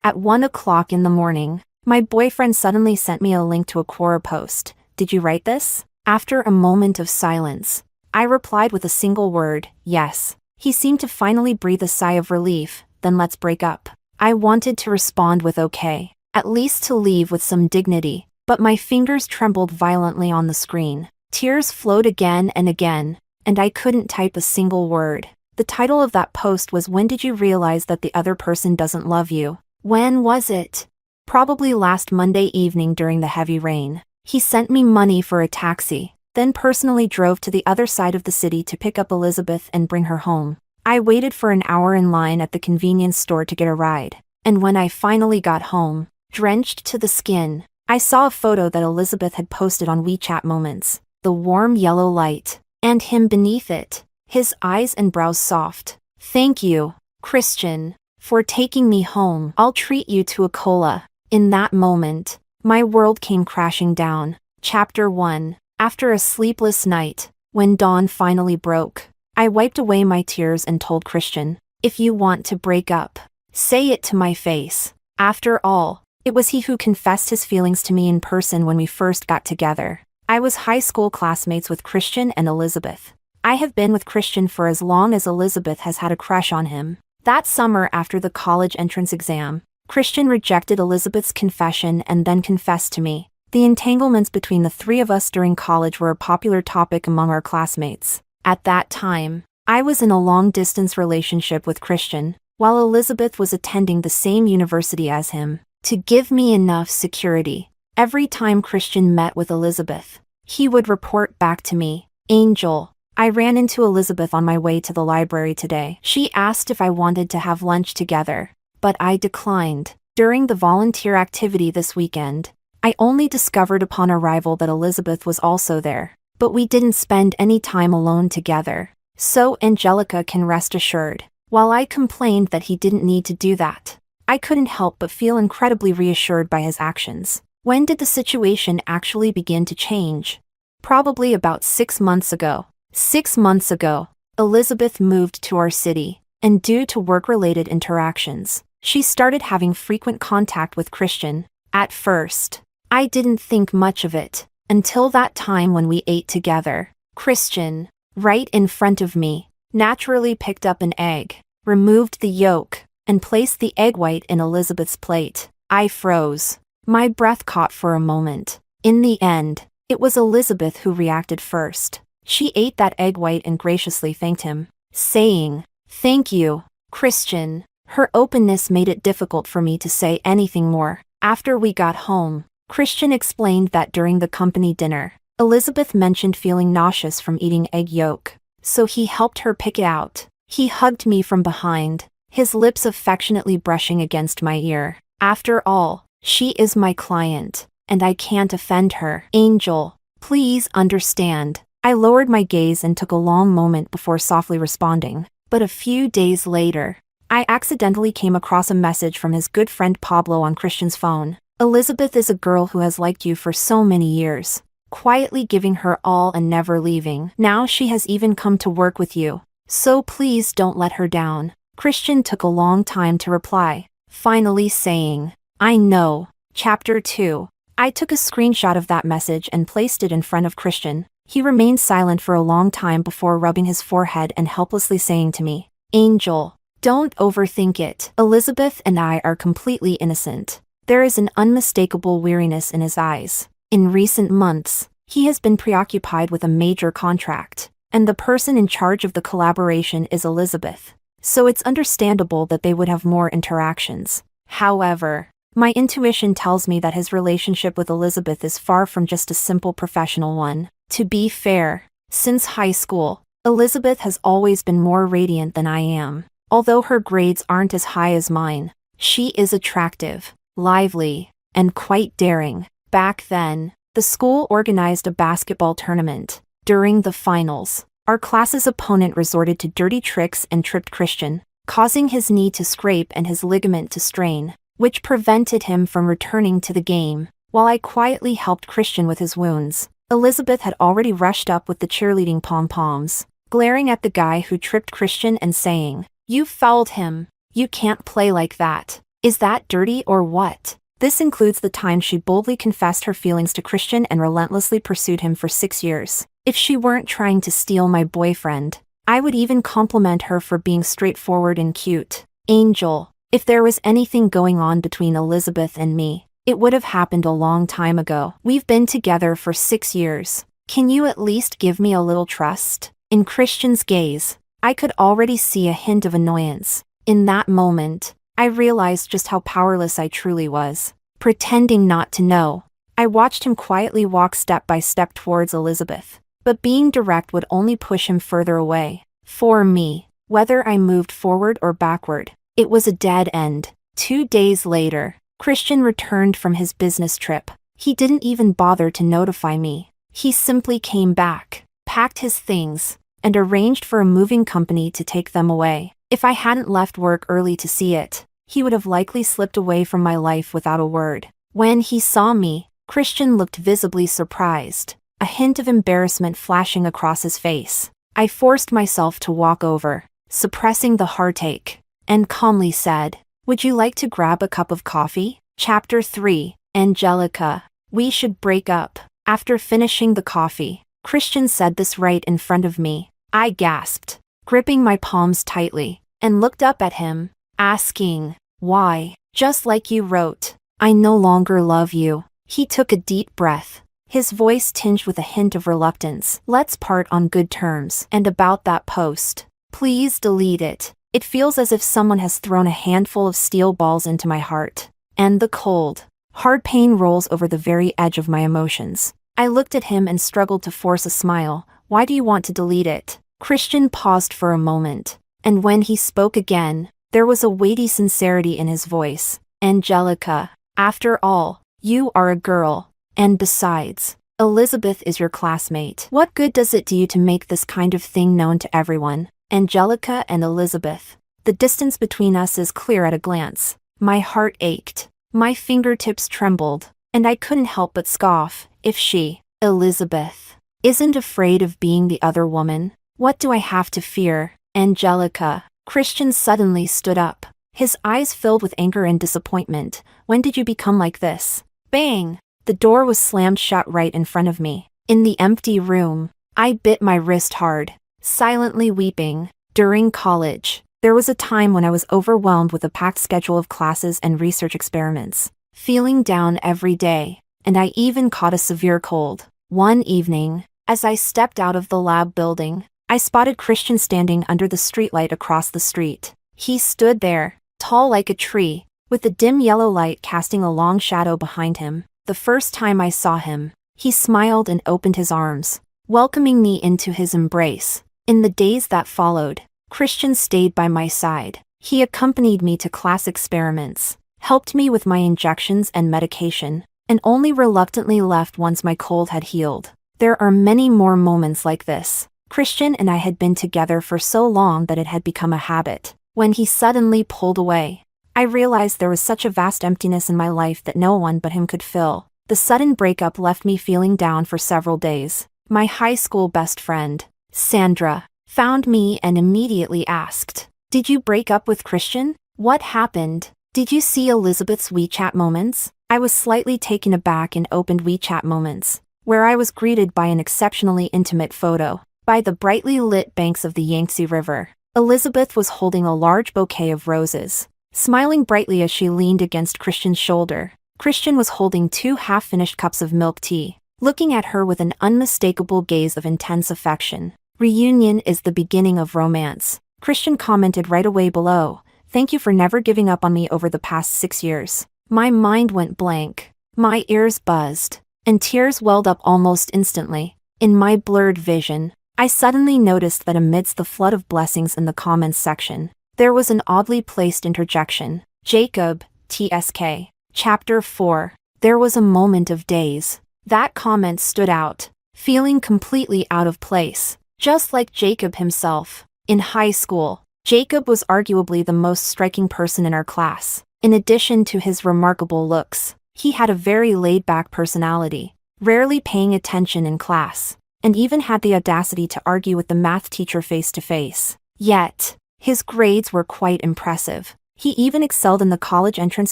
At 1 o'clock in the morning, my boyfriend suddenly sent me a link to a Quora post. Did you write this? After a moment of silence, I replied with a single word, yes. He seemed to finally breathe a sigh of relief. Then let's break up. I wanted to respond with okay, at least to leave with some dignity, but my fingers trembled violently on the screen. Tears flowed again, and I couldn't type a single word. The title of that post was "When did you realize that the other person doesn't love you?" When was it? Probably last Monday evening during the heavy rain. He sent me money for a taxi, then personally drove to the other side of the city to pick up Elizabeth and bring her home. I waited for an hour in line at the convenience store to get a ride, and when I finally got home, drenched to the skin, I saw a photo that Elizabeth had posted on WeChat Moments, the warm yellow light, and him beneath it, his eyes and brows soft. "Thank you, Christian, for taking me home. I'll treat you to a cola." In that moment, my world came crashing down. Chapter 1. After a sleepless night, when dawn finally broke, I wiped away my tears and told Christian, "If you want to break up, say it to my face." After all, it was he who confessed his feelings to me in person when we first got together. I was high school classmates with Christian and Elizabeth. I have been with Christian for as long as Elizabeth has had a crush on him. That summer after the college entrance exam, Christian rejected Elizabeth's confession and then confessed to me. The entanglements between the three of us during college were a popular topic among our classmates. At that time, I was in a long-distance relationship with Christian, while Elizabeth was attending the same university as him. To give me enough security, every time Christian met with Elizabeth, he would report back to me, "Angel, I ran into Elizabeth on my way to the library today. She asked if I wanted to have lunch together, but I declined." During the volunteer activity this weekend, I only discovered upon arrival that Elizabeth was also there, but we didn't spend any time alone together. So Angelica can rest assured. While I complained that he didn't need to do that, I couldn't help but feel incredibly reassured by his actions. When did the situation actually begin to change? Probably about 6 months ago. 6 months ago, Elizabeth moved to our city, and due to work-related interactions, she started having frequent contact with Christian. At first, I didn't think much of it, until that time when we ate together. Christian, right in front of me, naturally picked up an egg, removed the yolk, and placed the egg white in Elizabeth's plate. I froze. My breath caught for a moment. In the end, it was Elizabeth who reacted first. She ate that egg white and graciously thanked him, saying, "Thank you, Christian." Her openness made it difficult for me to say anything more. After we got home, Christian explained that during the company dinner, Elizabeth mentioned feeling nauseous from eating egg yolk, so he helped her pick it out. He hugged me from behind, his lips affectionately brushing against my ear. After all, she is my client, and I can't offend her. "Angel, please understand." I lowered my gaze and took a long moment before softly responding. But a few days later, I accidentally came across a message from his good friend Pablo on Christian's phone. "Elizabeth is a girl who has liked you for so many years, quietly giving her all and never leaving. Now she has even come to work with you, so please don't let her down." Christian took a long time to reply, finally saying, "I know." Chapter 2. I took a screenshot of that message and placed it in front of Christian. He remained silent for a long time before rubbing his forehead and helplessly saying to me, "Angel, don't overthink it. Elizabeth and I are completely innocent." There is an unmistakable weariness in his eyes. In recent months, he has been preoccupied with a major contract, and the person in charge of the collaboration is Elizabeth, so it's understandable that they would have more interactions. However, my intuition tells me that his relationship with Elizabeth is far from just a simple professional one. To be fair, since high school, Elizabeth has always been more radiant than I am. Although her grades aren't as high as mine, she is attractive, lively, and quite daring. Back then, the school organized a basketball tournament. During the finals, our class's opponent resorted to dirty tricks and tripped Christian, causing his knee to scrape and his ligament to strain, which prevented him from returning to the game. While I quietly helped Christian with his wounds, Elizabeth had already rushed up with the cheerleading pom-poms, glaring at the guy who tripped Christian and saying, "You fouled him. You can't play like that." Is that dirty or what? This includes the time she boldly confessed her feelings to Christian and relentlessly pursued him for 6 years. If she weren't trying to steal my boyfriend, I would even compliment her for being straightforward and cute. Angel, if there was anything going on between Elizabeth and me, it would have happened a long time ago. We've been together for 6 years. Can you at least give me a little trust? In Christian's gaze, I could already see a hint of annoyance. In that moment, I realized just how powerless I truly was. Pretending not to know, I watched him quietly walk step by step towards Elizabeth. But being direct would only push him further away. For me, whether I moved forward or backward, it was a dead end. 2 days later, Christian returned from his business trip. He didn't even bother to notify me. He simply came back, packed his things, and arranged for a moving company to take them away. If I hadn't left work early to see it, he would have likely slipped away from my life without a word. When he saw me, Christian looked visibly surprised, a hint of embarrassment flashing across his face. I forced myself to walk over, suppressing the heartache, and calmly said, "Would you like to grab a cup of coffee?" Chapter 3, Angelica. We should break up. After finishing the coffee, Christian said this right in front of me. I gasped, gripping my palms tightly, and looked up at him, asking, "Why?" "Just like you wrote, I no longer love you." He took a deep breath, his voice tinged with a hint of reluctance. "Let's part on good terms. And about that post, please delete it. It feels as if someone has thrown a handful of steel balls into my heart." And the cold, hard pain rolls over the very edge of my emotions. I looked at him and struggled to force a smile. "Why do you want to delete it?" Christian paused for a moment, and when he spoke again, there was a weighty sincerity in his voice. "Angelica, after all, you are a girl. And besides, Elizabeth is your classmate. What good does it do you to make this kind of thing known to everyone?" Angelica and Elizabeth. The distance between us is clear at a glance. My heart ached, my fingertips trembled, and I couldn't help but scoff. If she, Elizabeth, isn't afraid of being the other woman, what do I have to fear? Angelica. Christian suddenly stood up, his eyes filled with anger and disappointment. "When did you become like this?" Bang! The door was slammed shut right in front of me. In the empty room, I bit my wrist hard, silently weeping. During college, there was a time when I was overwhelmed with a packed schedule of classes and research experiments, feeling down every day, and I even caught a severe cold. One evening, as I stepped out of the lab building, I spotted Christian standing under the streetlight across the street. He stood there, tall like a tree, with the dim yellow light casting a long shadow behind him. The first time I saw him, he smiled and opened his arms, welcoming me into his embrace. In the days that followed, Christian stayed by my side. He accompanied me to class experiments, helped me with my injections and medication, and only reluctantly left once my cold had healed. There are many more moments like this. Christian and I had been together for so long that it had become a habit. When he suddenly pulled away, I realized there was such a vast emptiness in my life that no one but him could fill. The sudden breakup left me feeling down for several days. My high school best friend, Sandra, found me and immediately asked, "Did you break up with Christian? What happened? Did you see Elizabeth's WeChat moments?" I was slightly taken aback and opened WeChat moments, where I was greeted by an exceptionally intimate photo. By the brightly lit banks of the Yangtze River, Elizabeth was holding a large bouquet of roses, smiling brightly as she leaned against Christian's shoulder. Christian was holding 2 half-finished cups of milk tea, looking at her with an unmistakable gaze of intense affection. "Reunion is the beginning of romance," Christian commented right away below. "Thank you for never giving up on me over the past 6 years." My mind went blank, my ears buzzed, and tears welled up almost instantly. In my blurred vision, I suddenly noticed that amidst the flood of blessings in the comments section, there was an oddly placed interjection. "Jacob, TSK." Chapter 4. There was a moment of daze. That comment stood out, feeling completely out of place, just like Jacob himself. In high school, Jacob was arguably the most striking person in our class. In addition to his remarkable looks, he had a very laid-back personality, rarely paying attention in class, and even had the audacity to argue with the math teacher face-to-face. Yet, his grades were quite impressive. He even excelled in the college entrance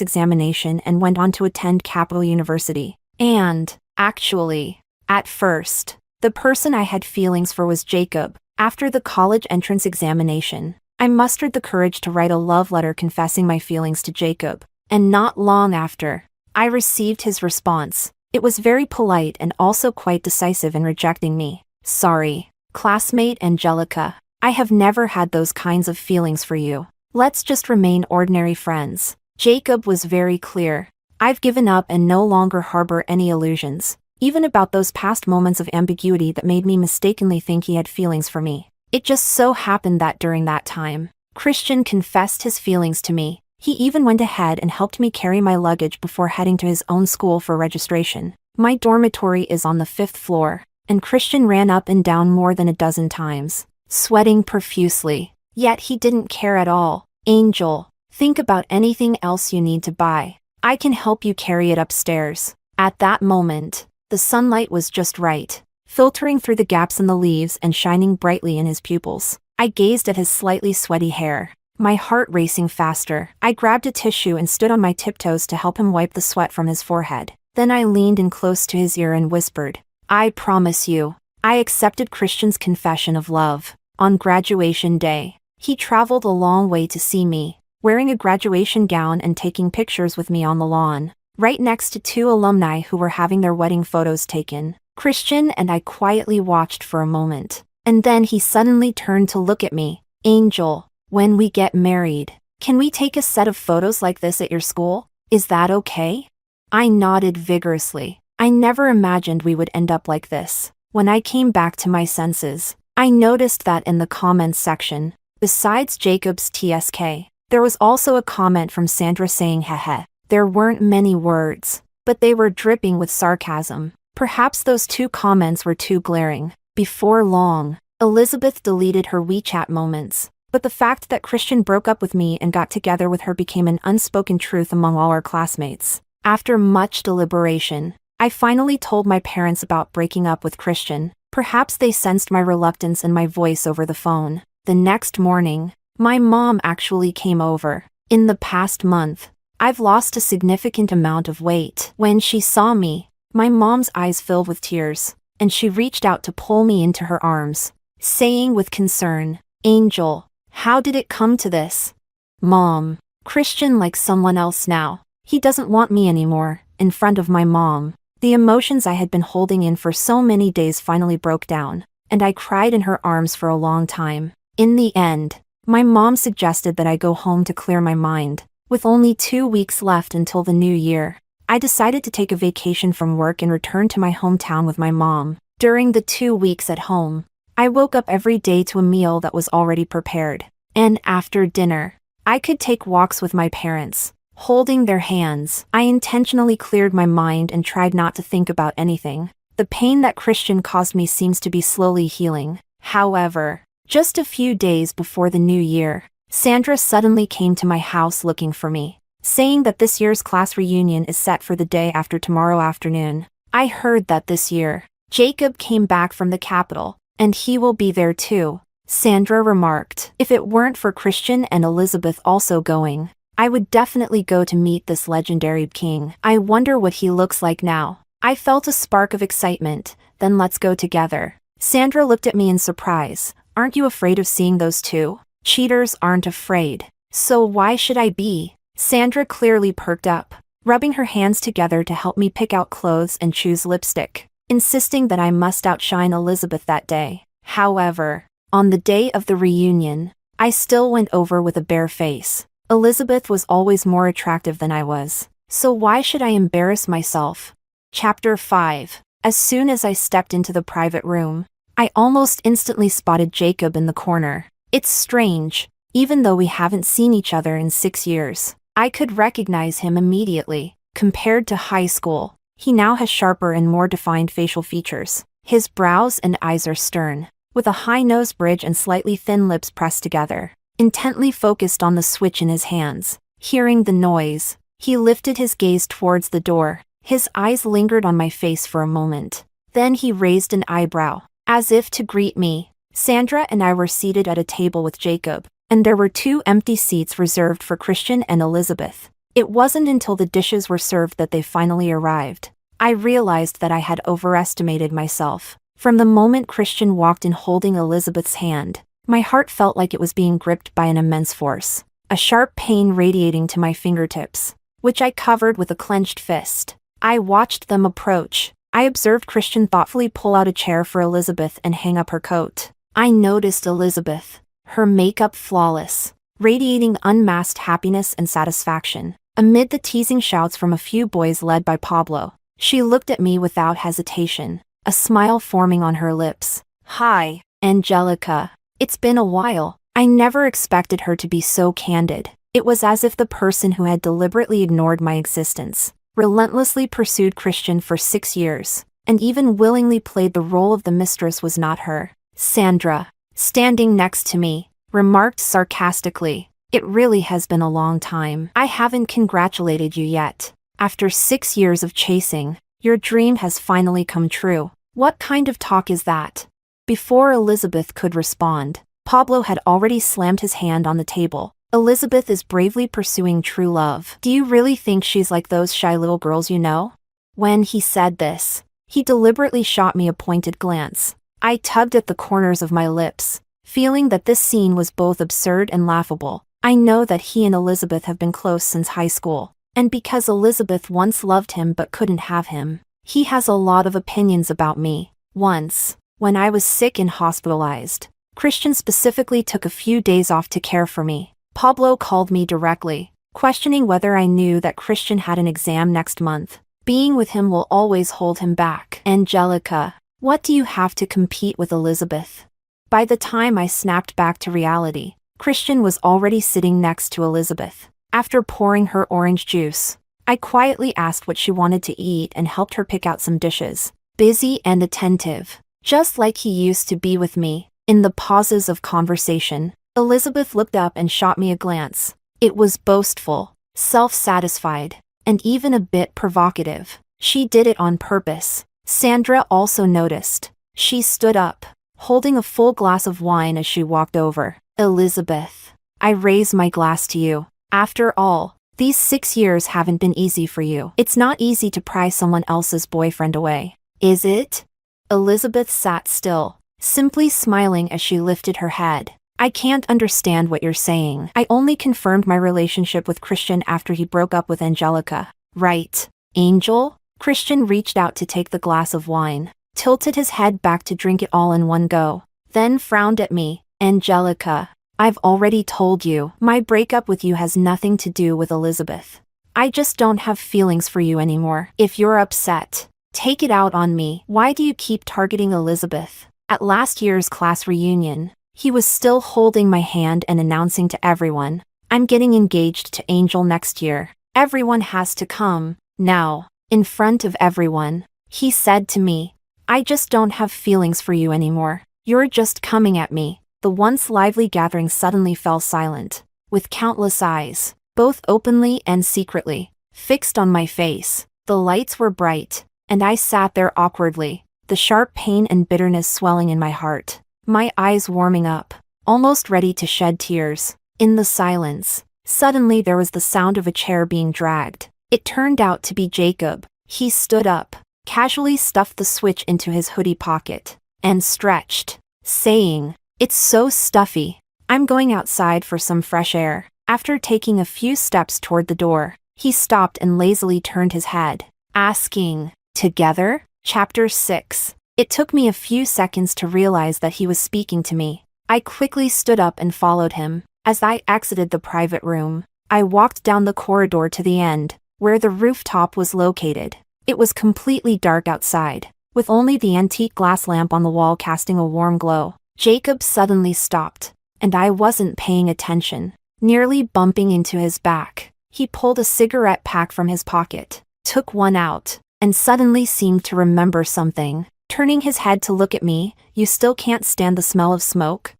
examination and went on to attend Capital University. And, actually, at first, the person I had feelings for was Jacob. After the college entrance examination, I mustered the courage to write a love letter confessing my feelings to Jacob. And not long after, I received his response. It was very polite and also quite decisive in rejecting me. Sorry, classmate Angelica. I have never had those kinds of feelings for you. Let's just remain ordinary friends. Jacob was very clear. I've given up and no longer harbor any illusions, even about those past moments of ambiguity that made me mistakenly think he had feelings for me. It just so happened that during that time, Christian confessed his feelings to me. He even went ahead and helped me carry my luggage before heading to his own school for registration. My dormitory is on the 5th floor, and Christian ran up and down more than a dozen times, sweating profusely. Yet he didn't care at all. Angel, think about anything else you need to buy. I can help you carry it upstairs. At that moment, the sunlight was just right, filtering through the gaps in the leaves and shining brightly in his pupils. I gazed at his slightly sweaty hair, my heart racing faster. I grabbed a tissue and stood on my tiptoes to help him wipe the sweat from his forehead. Then I leaned in close to his ear and whispered, I promise you, I accepted Christian's confession of love. On graduation day, he traveled a long way to see me, wearing a graduation gown and taking pictures with me on the lawn, right next to 2 alumni who were having their wedding photos taken. Christian and I quietly watched for a moment, and then he suddenly turned to look at me. Angel, when we get married, can we take a set of photos like this at your school? Is that okay? I nodded vigorously. I never imagined we would end up like this. When I came back to my senses, I noticed that in the comments section, besides Jacob's TSK, there was also a comment from Sandra saying heh. There weren't many words, but they were dripping with sarcasm. Perhaps those 2 comments were too glaring. Before long, Elizabeth deleted her WeChat moments, but the fact that Christian broke up with me and got together with her became an unspoken truth among all our classmates. After much deliberation, I finally told my parents about breaking up with Christian. Perhaps they sensed my reluctance in my voice over the phone. The next morning, my mom actually came over. In the past month, I've lost a significant amount of weight. When she saw me, my mom's eyes filled with tears, and she reached out to pull me into her arms, saying with concern, Angel, how did it come to this? Mom, Christian likes someone else now. He doesn't want me anymore. In front of my mom, the emotions I had been holding in for so many days finally broke down, and I cried in her arms for a long time. In the end, my mom suggested that I go home to clear my mind. With only 2 weeks left until the new year, I decided to take a vacation from work and return to my hometown with my mom. During the 2 weeks at home, I woke up every day to a meal that was already prepared. And after dinner, I could take walks with my parents. Holding their hands, I intentionally cleared my mind and tried not to think about anything. The pain that Christian caused me seems to be slowly healing. However, just a few days before the new year, Sandra suddenly came to my house looking for me, saying that this year's class reunion is set for the day after tomorrow afternoon. I heard that this year, Jacob came back from the capital, and he will be there too, Sandra remarked. If it weren't for Christian and Elizabeth also going, I would definitely go to meet this legendary king. I wonder what he looks like now. I felt a spark of excitement. Then let's go together. Sandra looked at me in surprise. Aren't you afraid of seeing those 2? Cheaters aren't afraid. So why should I be? Sandra clearly perked up, rubbing her hands together to help me pick out clothes and choose lipstick, insisting that I must outshine Elizabeth that day. However, on the day of the reunion, I still went over with a bare face. Elizabeth was always more attractive than I was, so why should I embarrass myself? Chapter 5. As soon as I stepped into the private room, I almost instantly spotted Jacob in the corner. It's strange, even though we haven't seen each other in 6 years, I could recognize him immediately. Compared to high school, he now has sharper and more defined facial features. His brows and eyes are stern, with a high nose bridge and slightly thin lips pressed together. Intently focused on the switch in his hands. Hearing the noise, he lifted his gaze towards the door. His eyes lingered on my face for a moment. Then he raised an eyebrow, as if to greet me. Sandra and I were seated at a table with Jacob. and there were 2 empty seats reserved for Christian and Elizabeth. It wasn't until the dishes were served that they finally arrived. I realized that I had overestimated myself. From the moment Christian walked in holding Elizabeth's hand, my heart felt like it was being gripped by an immense force, a sharp pain radiating to my fingertips, which I covered with a clenched fist. I watched them approach. I observed Christian thoughtfully pull out a chair for Elizabeth and hang up her coat. I noticed Elizabeth, her makeup flawless, radiating unmasked happiness and satisfaction. Amid the teasing shouts from a few boys led by Pablo, she looked at me without hesitation, a smile forming on her lips. "Hi, Angelica. It's been a while." I never expected her to be so candid. It was as if the person who had deliberately ignored my existence, relentlessly pursued Christian for 6 years, and even willingly played the role of the mistress was not her. Sandra, standing next to me, remarked sarcastically, "It really has been a long time. I haven't congratulated you yet. After 6 years of chasing, your dream has finally come true." "What kind of talk is that?" Before Elizabeth could respond, Pablo had already slammed his hand on the table. "Elizabeth is bravely pursuing true love. Do you really think she's like those shy little girls you know?" When he said this, he deliberately shot me a pointed glance. I tugged at the corners of my lips, feeling that this scene was both absurd and laughable. I know that he and Elizabeth have been close since high school, and because Elizabeth once loved him but couldn't have him, he has a lot of opinions about me. Once, when I was sick and hospitalized, Christian specifically took a few days off to care for me. Pablo called me directly, questioning whether I knew that Christian had an exam next month. Being with him will always hold him back. "Angelica, what do you have to compete with Elizabeth?" By the time I snapped back to reality, Christian was already sitting next to Elizabeth. After pouring her orange juice, I quietly asked what she wanted to eat and helped her pick out some dishes. Busy and attentive, just like he used to be with me. In the pauses of conversation, Elizabeth looked up and shot me a glance. It was boastful, self-satisfied, and even a bit provocative. She did it on purpose. Sandra also noticed. She stood up, holding a full glass of wine as she walked over. "Elizabeth, I raise my glass to you. After all, these 6 years haven't been easy for you. It's not easy to pry someone else's boyfriend away, is it?" Elizabeth sat still, simply smiling as she lifted her head. "I can't understand what you're saying. I only confirmed my relationship with Christian after he broke up with Angelica, right, Angel?" Christian reached out to take the glass of wine, tilted his head back to drink it all in one go, then frowned at me. "Angelica, I've already told you, my breakup with you has nothing to do with Elizabeth. I just don't have feelings for you anymore. If you're upset, take it out on me. Why do you keep targeting Elizabeth?" At last year's class reunion, he was still holding my hand and announcing to everyone, "I'm getting engaged to Angel next year. Everyone has to come." Now, in front of everyone, he said to me, "I just don't have feelings for you anymore. You're just coming at me." The once lively gathering suddenly fell silent, with countless eyes, both openly and secretly, fixed on my face. The lights were bright, and I sat there awkwardly, the sharp pain and bitterness swelling in my heart, my eyes warming up, almost ready to shed tears. In the silence, suddenly there was the sound of a chair being dragged. It turned out to be Jacob. He stood up, casually stuffed the switch into his hoodie pocket, and stretched, saying, "It's so stuffy. I'm going outside for some fresh air." After taking a few steps toward the door, he stopped and lazily turned his head, asking, "Together?" Chapter 6. It took me a few seconds to realize that he was speaking to me. I quickly stood up and followed him. As I exited the private room, I walked down the corridor to the end, where the rooftop was located. It was completely dark outside, with only the antique glass lamp on the wall casting a warm glow. Jacob suddenly stopped, and I wasn't paying attention, nearly bumping into his back. He pulled a cigarette pack from his pocket, took one out, and suddenly seemed to remember something. Turning his head to look at me, "You still can't stand the smell of smoke?"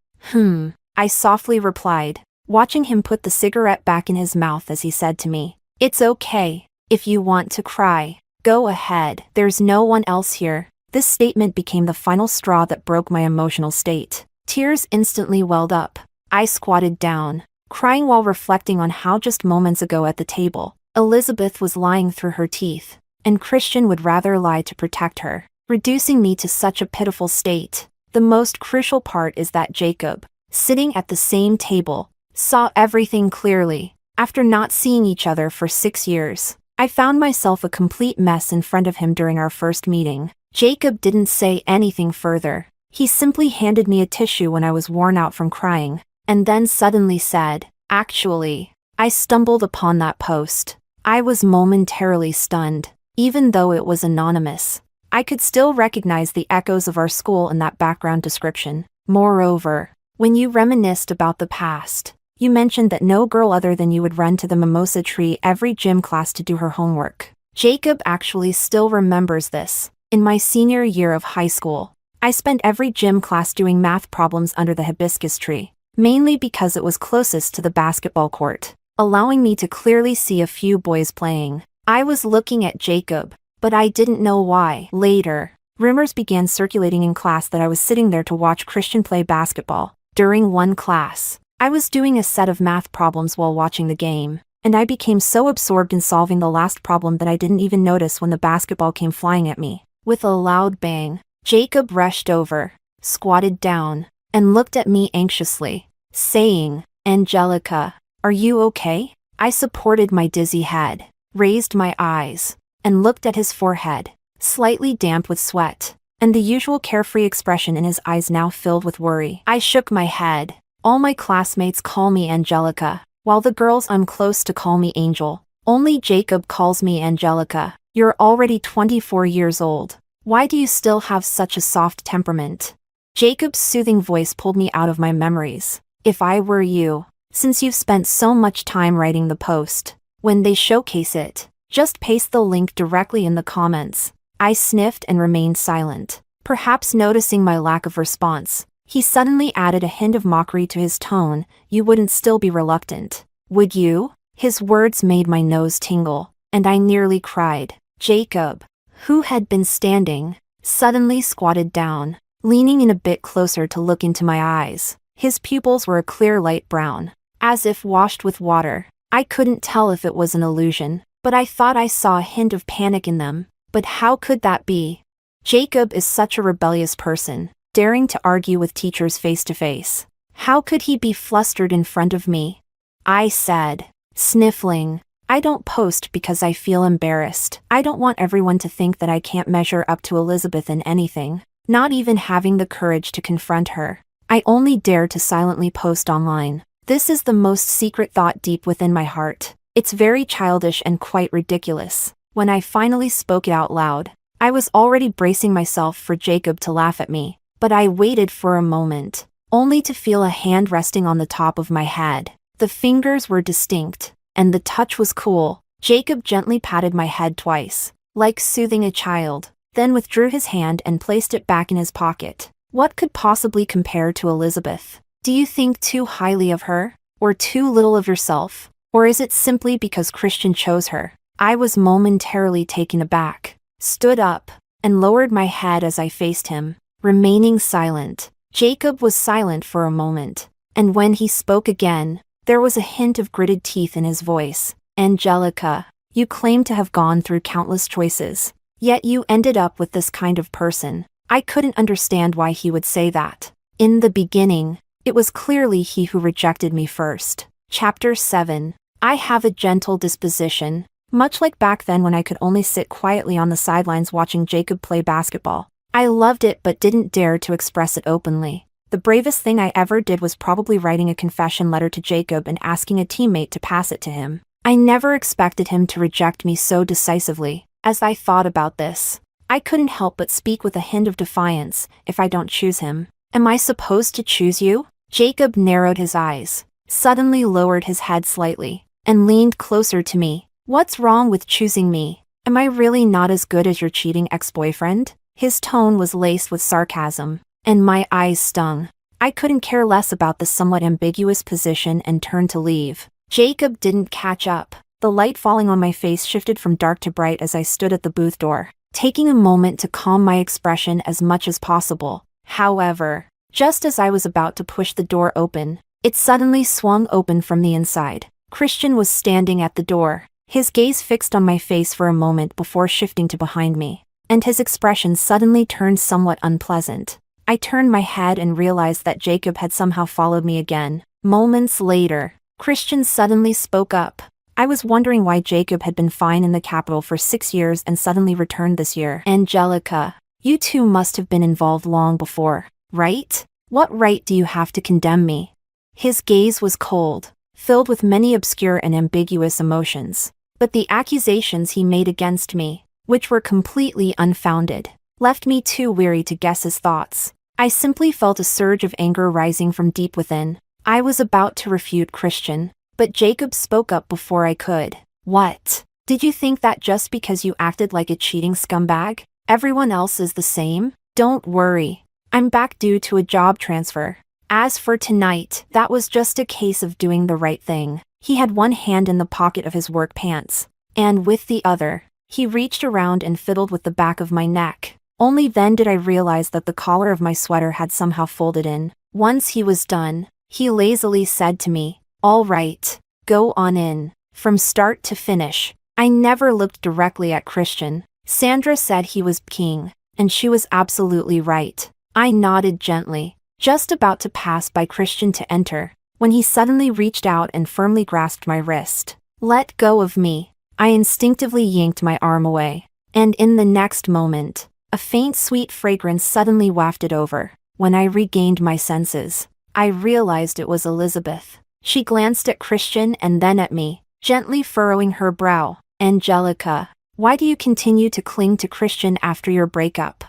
I softly replied, watching him put the cigarette back in his mouth as he said to me, "It's okay. If you want to cry, go ahead. There's no one else here." This statement became the final straw that broke my emotional state. Tears instantly welled up, I squatted down, crying while reflecting on how just moments ago at the table, Elizabeth was lying through her teeth, and Christian would rather lie to protect her, reducing me to such a pitiful state. The most crucial part is that Jacob, sitting at the same table, saw everything clearly. After not seeing each other for 6 years, I found myself a complete mess in front of him during our first meeting. Jacob didn't say anything further. He simply handed me a tissue when I was worn out from crying, and then suddenly said, "Actually, I stumbled upon that post." I was momentarily stunned. Even though it was anonymous, I could still recognize the echoes of our school in that background description. Moreover, when you reminisced about the past, you mentioned that no girl other than you would run to the mimosa tree every gym class to do her homework. Jacob actually still remembers this. In my senior year of high school, I spent every gym class doing math problems under the hibiscus tree, mainly because it was closest to the basketball court, allowing me to clearly see a few boys playing. I was looking at Jacob, but I didn't know why. Later, rumors began circulating in class that I was sitting there to watch Christian play basketball. During one class, I was doing a set of math problems while watching the game, and I became so absorbed in solving the last problem that I didn't even notice when the basketball came flying at me. With a loud bang, Jacob rushed over, squatted down, and looked at me anxiously, saying, "Angelica, are you okay?" I supported my dizzy head, raised my eyes, and looked at his forehead, slightly damp with sweat, and the usual carefree expression in his eyes now filled with worry. I shook my head. All my classmates call me Angelica, while the girls I'm close to call me Angel. Only Jacob calls me Angelica. You're already 24 years old. Why do you still have such a soft temperament? Jacob's soothing voice pulled me out of my memories. If I were you, since you've spent so much time writing the post, when they showcase it, just paste the link directly in the comments. I sniffed and remained silent. Perhaps noticing my lack of response, he suddenly added a hint of mockery to his tone. "You wouldn't still be reluctant, would you?" His words made my nose tingle, and I nearly cried. Jacob, who had been standing, suddenly squatted down, leaning in a bit closer to look into my eyes. His pupils were a clear light brown, as if washed with water. I couldn't tell if it was an illusion, but I thought I saw a hint of panic in them. But how could that be? Jacob is such a rebellious person, daring to argue with teachers face to face. How could he be flustered in front of me? I said, sniffling, "I don't post because I feel embarrassed. I don't want everyone to think that I can't measure up to Elizabeth in anything, not even having the courage to confront her. I only dare to silently post online. This is the most secret thought deep within my heart. It's very childish and quite ridiculous." When I finally spoke it out loud, I was already bracing myself for Jacob to laugh at me, but I waited for a moment, only to feel a hand resting on the top of my head. The fingers were distinct, and the touch was cool. Jacob gently patted my head twice, like soothing a child, then withdrew his hand and placed it back in his pocket. What could possibly compare to Elizabeth? Do you think too highly of her, or too little of yourself, or is it simply because Christian chose her? I was momentarily taken aback, stood up, and lowered my head as I faced him, remaining silent. Jacob was silent for a moment, and when he spoke again, there was a hint of gritted teeth in his voice. "Angelica, you claim to have gone through countless choices, yet you ended up with this kind of person." I couldn't understand why he would say that. In the beginning, it was clearly he who rejected me first. Chapter 7. I have a gentle disposition. Much like back then when I could only sit quietly on the sidelines watching Jacob play basketball. I loved it but didn't dare to express it openly. The bravest thing I ever did was probably writing a confession letter to Jacob and asking a teammate to pass it to him. I never expected him to reject me so decisively. As I thought about this, I couldn't help but speak with a hint of defiance. "If I don't choose him, am I supposed to choose you?" Jacob narrowed his eyes, suddenly lowered his head slightly, and leaned closer to me. "What's wrong with choosing me? Am I really not as good as your cheating ex-boyfriend?" His tone was laced with sarcasm, and my eyes stung. I couldn't care less about the somewhat ambiguous position and turned to leave. Jacob didn't catch up. The light falling on my face shifted from dark to bright as I stood at the booth door, taking a moment to calm my expression as much as possible. However, just as I was about to push the door open, It suddenly swung open from the inside. Christian was standing at the door, his gaze fixed on my face for a moment before shifting to behind me, and his expression suddenly turned somewhat unpleasant. I turned my head and realized that Jacob had somehow followed me again. Moments later, Christian suddenly spoke up. I was wondering why Jacob had been fine in the capital for 6 years and suddenly returned this year. Angelica, you two must have been involved long before, right? What right do you have to condemn me? His gaze was cold, filled with many obscure and ambiguous emotions. But the accusations he made against me, which were completely unfounded, left me too weary to guess his thoughts. I simply felt a surge of anger rising from deep within. I was about to refute Christian, but Jacob spoke up before I could. What? Did you think that just because you acted like a cheating scumbag, everyone else is the same? Don't worry. I'm back due to a job transfer. As for tonight, that was just a case of doing the right thing. He had one hand in the pocket of his work pants, and with the other, he reached around and fiddled with the back of my neck. Only then did I realize that the collar of my sweater had somehow folded in. Once he was done, he lazily said to me, "All right, go on in." From start to finish, I never looked directly at Christian. Sandra said he was king, and she was absolutely right. I nodded gently, just about to pass by Christian to enter, when he suddenly reached out and firmly grasped my wrist. "Let go of me." I instinctively yanked my arm away, and in the next moment, a faint sweet fragrance suddenly wafted over. When I regained my senses, I realized it was Elizabeth. She glanced at Christian and then at me, gently furrowing her brow. "Angelica, why do you continue to cling to Christian after your breakup?"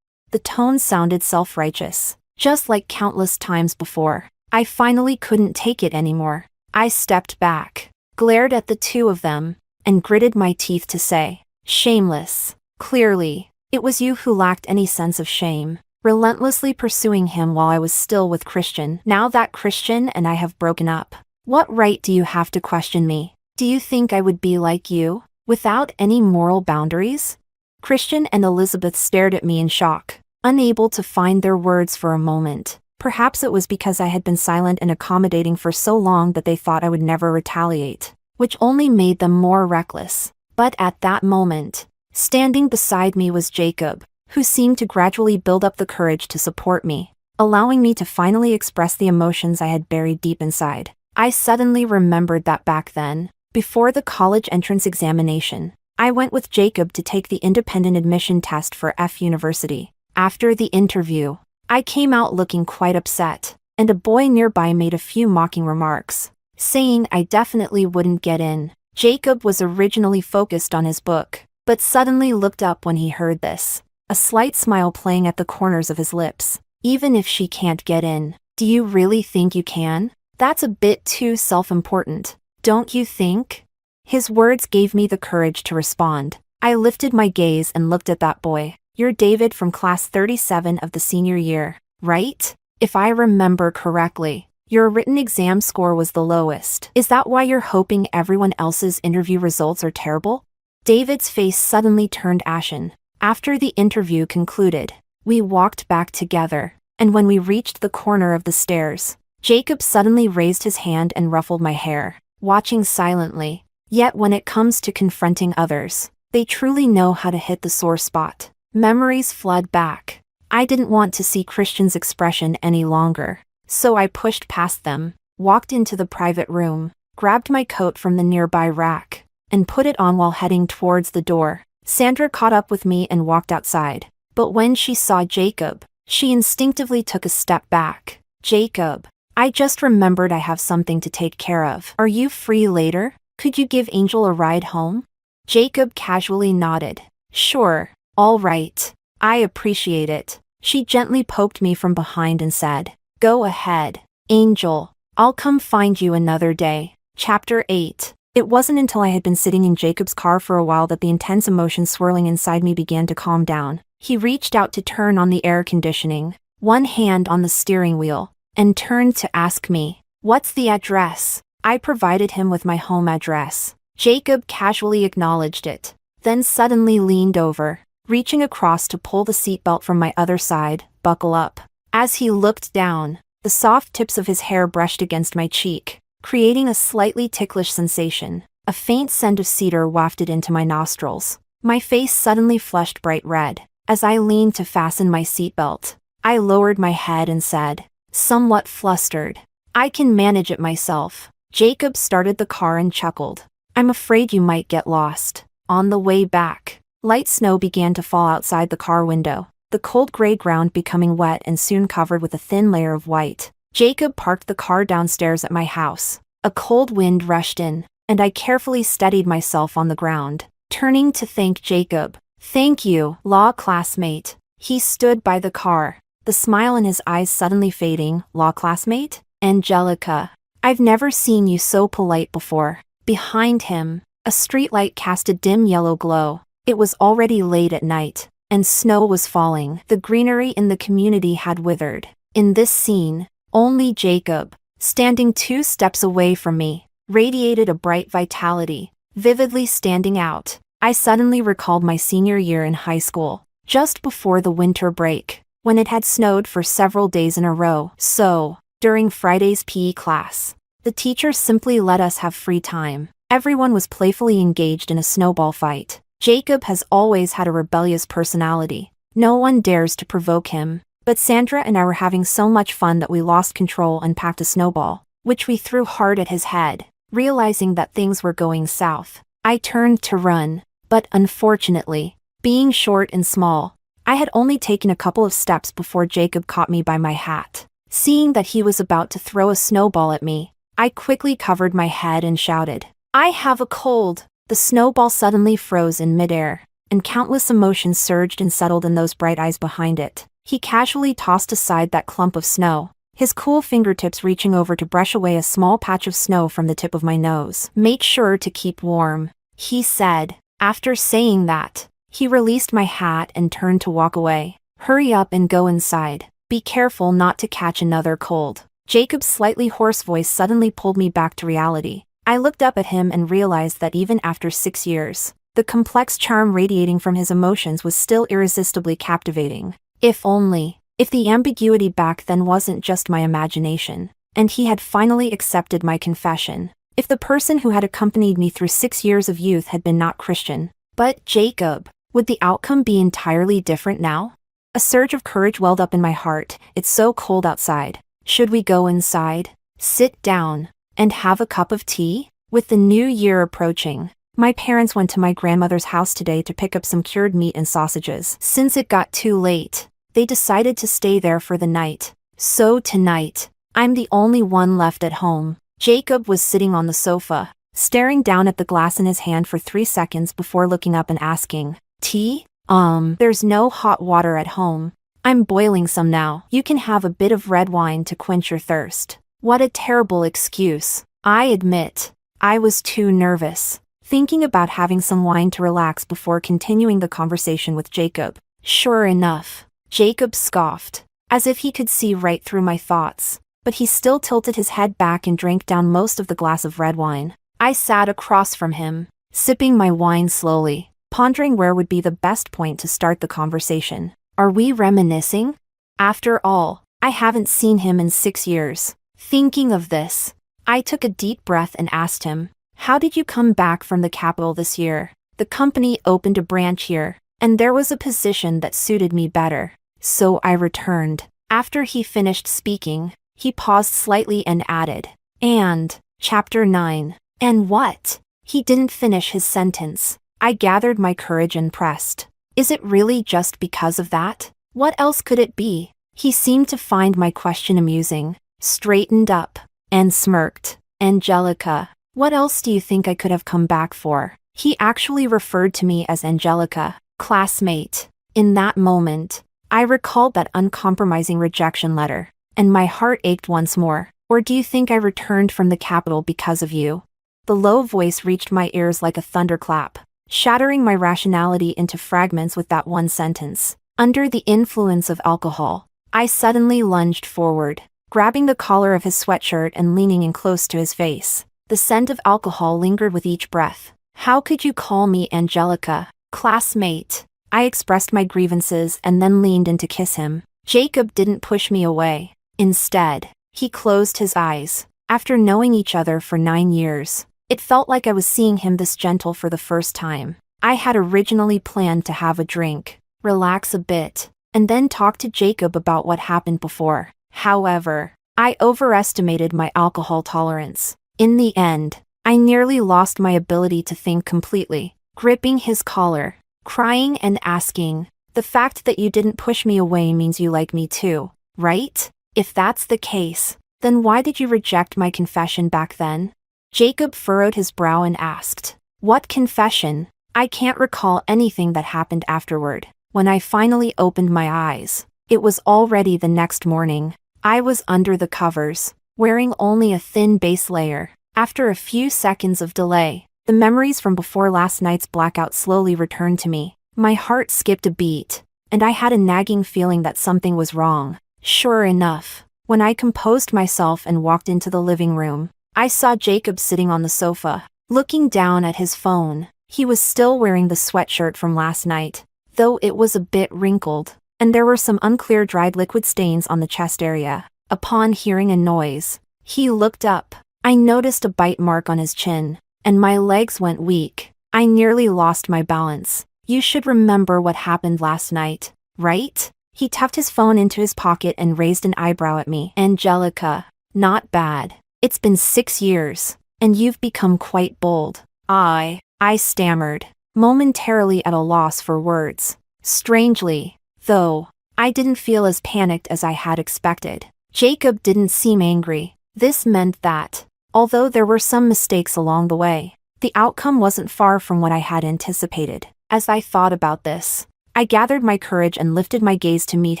The tone sounded self-righteous, just like countless times before. I finally couldn't take it anymore. I stepped back, glared at the two of them, and gritted my teeth to say, "Shameless. Clearly, it was you who lacked any sense of shame, relentlessly pursuing him while I was still with Christian. Now that Christian and I have broken up, what right do you have to question me? Do you think I would be like you, without any moral boundaries?" Christian and Elizabeth stared at me in shock, unable to find their words for a moment. Perhaps it was because I had been silent and accommodating for so long that they thought I would never retaliate, which only made them more reckless. But at that moment, standing beside me was Jacob, who seemed to gradually build up the courage to support me, allowing me to finally express the emotions I had buried deep inside. I suddenly remembered that back then, before the college entrance examination, I went with Jacob to take the independent admission test for F University. After the interview, I came out looking quite upset, and a boy nearby made a few mocking remarks, saying I definitely wouldn't get in. Jacob was originally focused on his book, but suddenly looked up when he heard this, a slight smile playing at the corners of his lips. "Even if she can't get in, do you really think you can? That's a bit too self-important, don't you think?" His words gave me the courage to respond. I lifted my gaze and looked at that boy. "You're David from class 37 of the senior year, right? If I remember correctly, your written exam score was the lowest. Is that why you're hoping everyone else's interview results are terrible?" David's face suddenly turned ashen. After the interview concluded, we walked back together, and when we reached the corner of the stairs, Jacob suddenly raised his hand and ruffled my hair, watching silently. Yet when it comes to confronting others, they truly know how to hit the sore spot. Memories flood back. I didn't want to see Christian's expression any longer, so I pushed past them, walked into the private room, grabbed my coat from the nearby rack, and put it on while heading towards the door. Sandra caught up with me and walked outside, but when she saw Jacob, she instinctively took a step back. "Jacob, I just remembered I have something to take care of. Are you free later? Could you give Angel a ride home?" Jacob casually nodded. "Sure, all right. I appreciate it." She gently poked me from behind and said, "Go ahead, Angel. I'll come find you another day." Chapter 8. It wasn't until I had been sitting in Jacob's car for a while that the intense emotions swirling inside me began to calm down. He reached out to turn on the air conditioning, one hand on the steering wheel, and turned to ask me, "What's the address?" I provided him with my home address. Jacob casually acknowledged it, then suddenly leaned over, reaching across to pull the seatbelt from my other side. "Buckle up." As he looked down, The soft tips of his hair brushed against my cheek, creating a slightly ticklish sensation. A faint scent of cedar wafted into my nostrils. My face suddenly flushed bright red. As I leaned to fasten my seatbelt, I lowered my head and said, somewhat flustered, "I can manage it myself." Jacob started the car and chuckled. "I'm afraid you might get lost." On the way back, light snow began to fall outside the car window, the cold gray ground becoming wet and soon covered with a thin layer of white. Jacob parked the car downstairs at my house. A cold wind rushed in, and I carefully steadied myself on the ground, turning to thank Jacob. "Thank you, law classmate." He stood by the car, the smile in his eyes suddenly fading. "Law classmate? Angelica. I've never seen you so polite before." Behind him, a streetlight cast a dim yellow glow. It was already late at night, and snow was falling. The greenery in the community had withered. In this scene, only Jacob, standing 2 steps away from me, radiated a bright vitality, vividly standing out. I suddenly recalled my senior year in high school, just before the winter break, when it had snowed for several days in a row. So, during Friday's PE class, the teacher simply let us have free time. Everyone was playfully engaged in a snowball fight. Jacob has always had a rebellious personality. No one dares to provoke him, but Sandra and I were having so much fun that we lost control and packed a snowball, which we threw hard at his head. Realizing that things were going south, I turned to run. But unfortunately, being short and small, I had only taken a couple of steps before Jacob caught me by my hat. Seeing that he was about to throw a snowball at me, I quickly covered my head and shouted, "I have a cold." The snowball suddenly froze in midair, and countless emotions surged and settled in those bright eyes behind it. He casually tossed aside that clump of snow, his cool fingertips reaching over to brush away a small patch of snow from the tip of my nose. "Make sure to keep warm," he said. After saying that, he released my hat and turned to walk away. "Hurry up and go inside. Be careful not to catch another cold." Jacob's slightly hoarse voice suddenly pulled me back to reality. I looked up at him and realized that even after 6 years, the complex charm radiating from his emotions was still irresistibly captivating. If the ambiguity back then wasn't just my imagination, and he had finally accepted my confession. If the person who had accompanied me through 6 years of youth had been not Christian, but Jacob, would the outcome be entirely different now? A surge of courage welled up in my heart. "It's so cold outside. Should we go inside, sit down, and have a cup of tea?" With the new year approaching, my parents went to my grandmother's house today to pick up some cured meat and sausages. Since it got too late, they decided to stay there for the night. So tonight, I'm the only one left at home. Jacob was sitting on the sofa, staring down at the glass in his hand for 3 seconds before looking up and asking, "Tea? There's no hot water at home. I'm boiling some now. You can have a bit of red wine to quench your thirst." What a terrible excuse. I admit, I was too nervous, thinking about having some wine to relax before continuing the conversation with Jacob. Sure enough, Jacob scoffed, as if he could see right through my thoughts. But he still tilted his head back and drank down most of the glass of red wine. I sat across from him, sipping my wine slowly, pondering where would be the best point to start the conversation. Are we reminiscing? After all, I haven't seen him in 6 years. Thinking of this, I took a deep breath and asked him, "How did you come back from the capital this year?" The company opened a branch here, and there was a position that suited me better. So I returned. After he finished speaking, he paused slightly and added, "And, Chapter 9. And what?" He didn't finish his sentence. I gathered my courage and pressed. "Is it really just because of that? What else could it be?" He seemed to find my question amusing, straightened up, and smirked. "Angelica, what else do you think I could have come back for?" He actually referred to me as Angelica, classmate. In that moment, I recalled that uncompromising rejection letter, and my heart ached once more. "Or do you think I returned from the capital because of you?" The low voice reached my ears like a thunderclap, shattering my rationality into fragments with that one sentence. Under the influence of alcohol, I suddenly lunged forward, grabbing the collar of his sweatshirt and leaning in close to his face. The scent of alcohol lingered with each breath. "How could you call me Angelica, classmate?" I expressed my grievances and then leaned in to kiss him. Jacob didn't push me away. Instead, he closed his eyes. After knowing each other for 9 years, it felt like I was seeing him this gentle for the first time. I had originally planned to have a drink, relax a bit, and then talk to Jacob about what happened before. However, I overestimated my alcohol tolerance. In the end, I nearly lost my ability to think completely, gripping his collar, crying and asking, "The fact that you didn't push me away means you like me too, right? If that's the case, then why did you reject my confession back then?" Jacob furrowed his brow and asked, "What confession?" I can't recall anything that happened afterward. When I finally opened my eyes, it was already the next morning. I was under the covers, wearing only a thin base layer. After a few seconds of delay, the memories from before last night's blackout slowly returned to me. My heart skipped a beat, and I had a nagging feeling that something was wrong. Sure enough, when I composed myself and walked into the living room, I saw Jacob sitting on the sofa, looking down at his phone. He was still wearing the sweatshirt from last night, though it was a bit wrinkled, and there were some unclear dried liquid stains on the chest area. Upon hearing a noise, he looked up. I noticed a bite mark on his chin, and my legs went weak. I nearly lost my balance. "You should remember what happened last night, right?" He tucked his phone into his pocket and raised an eyebrow at me. "Angelica, not bad. It's been 6 years, and you've become quite bold." I stammered, momentarily at a loss for words. Strangely, though, I didn't feel as panicked as I had expected. Jacob didn't seem angry. This meant that, although there were some mistakes along the way, the outcome wasn't far from what I had anticipated. As I thought about this, I gathered my courage and lifted my gaze to meet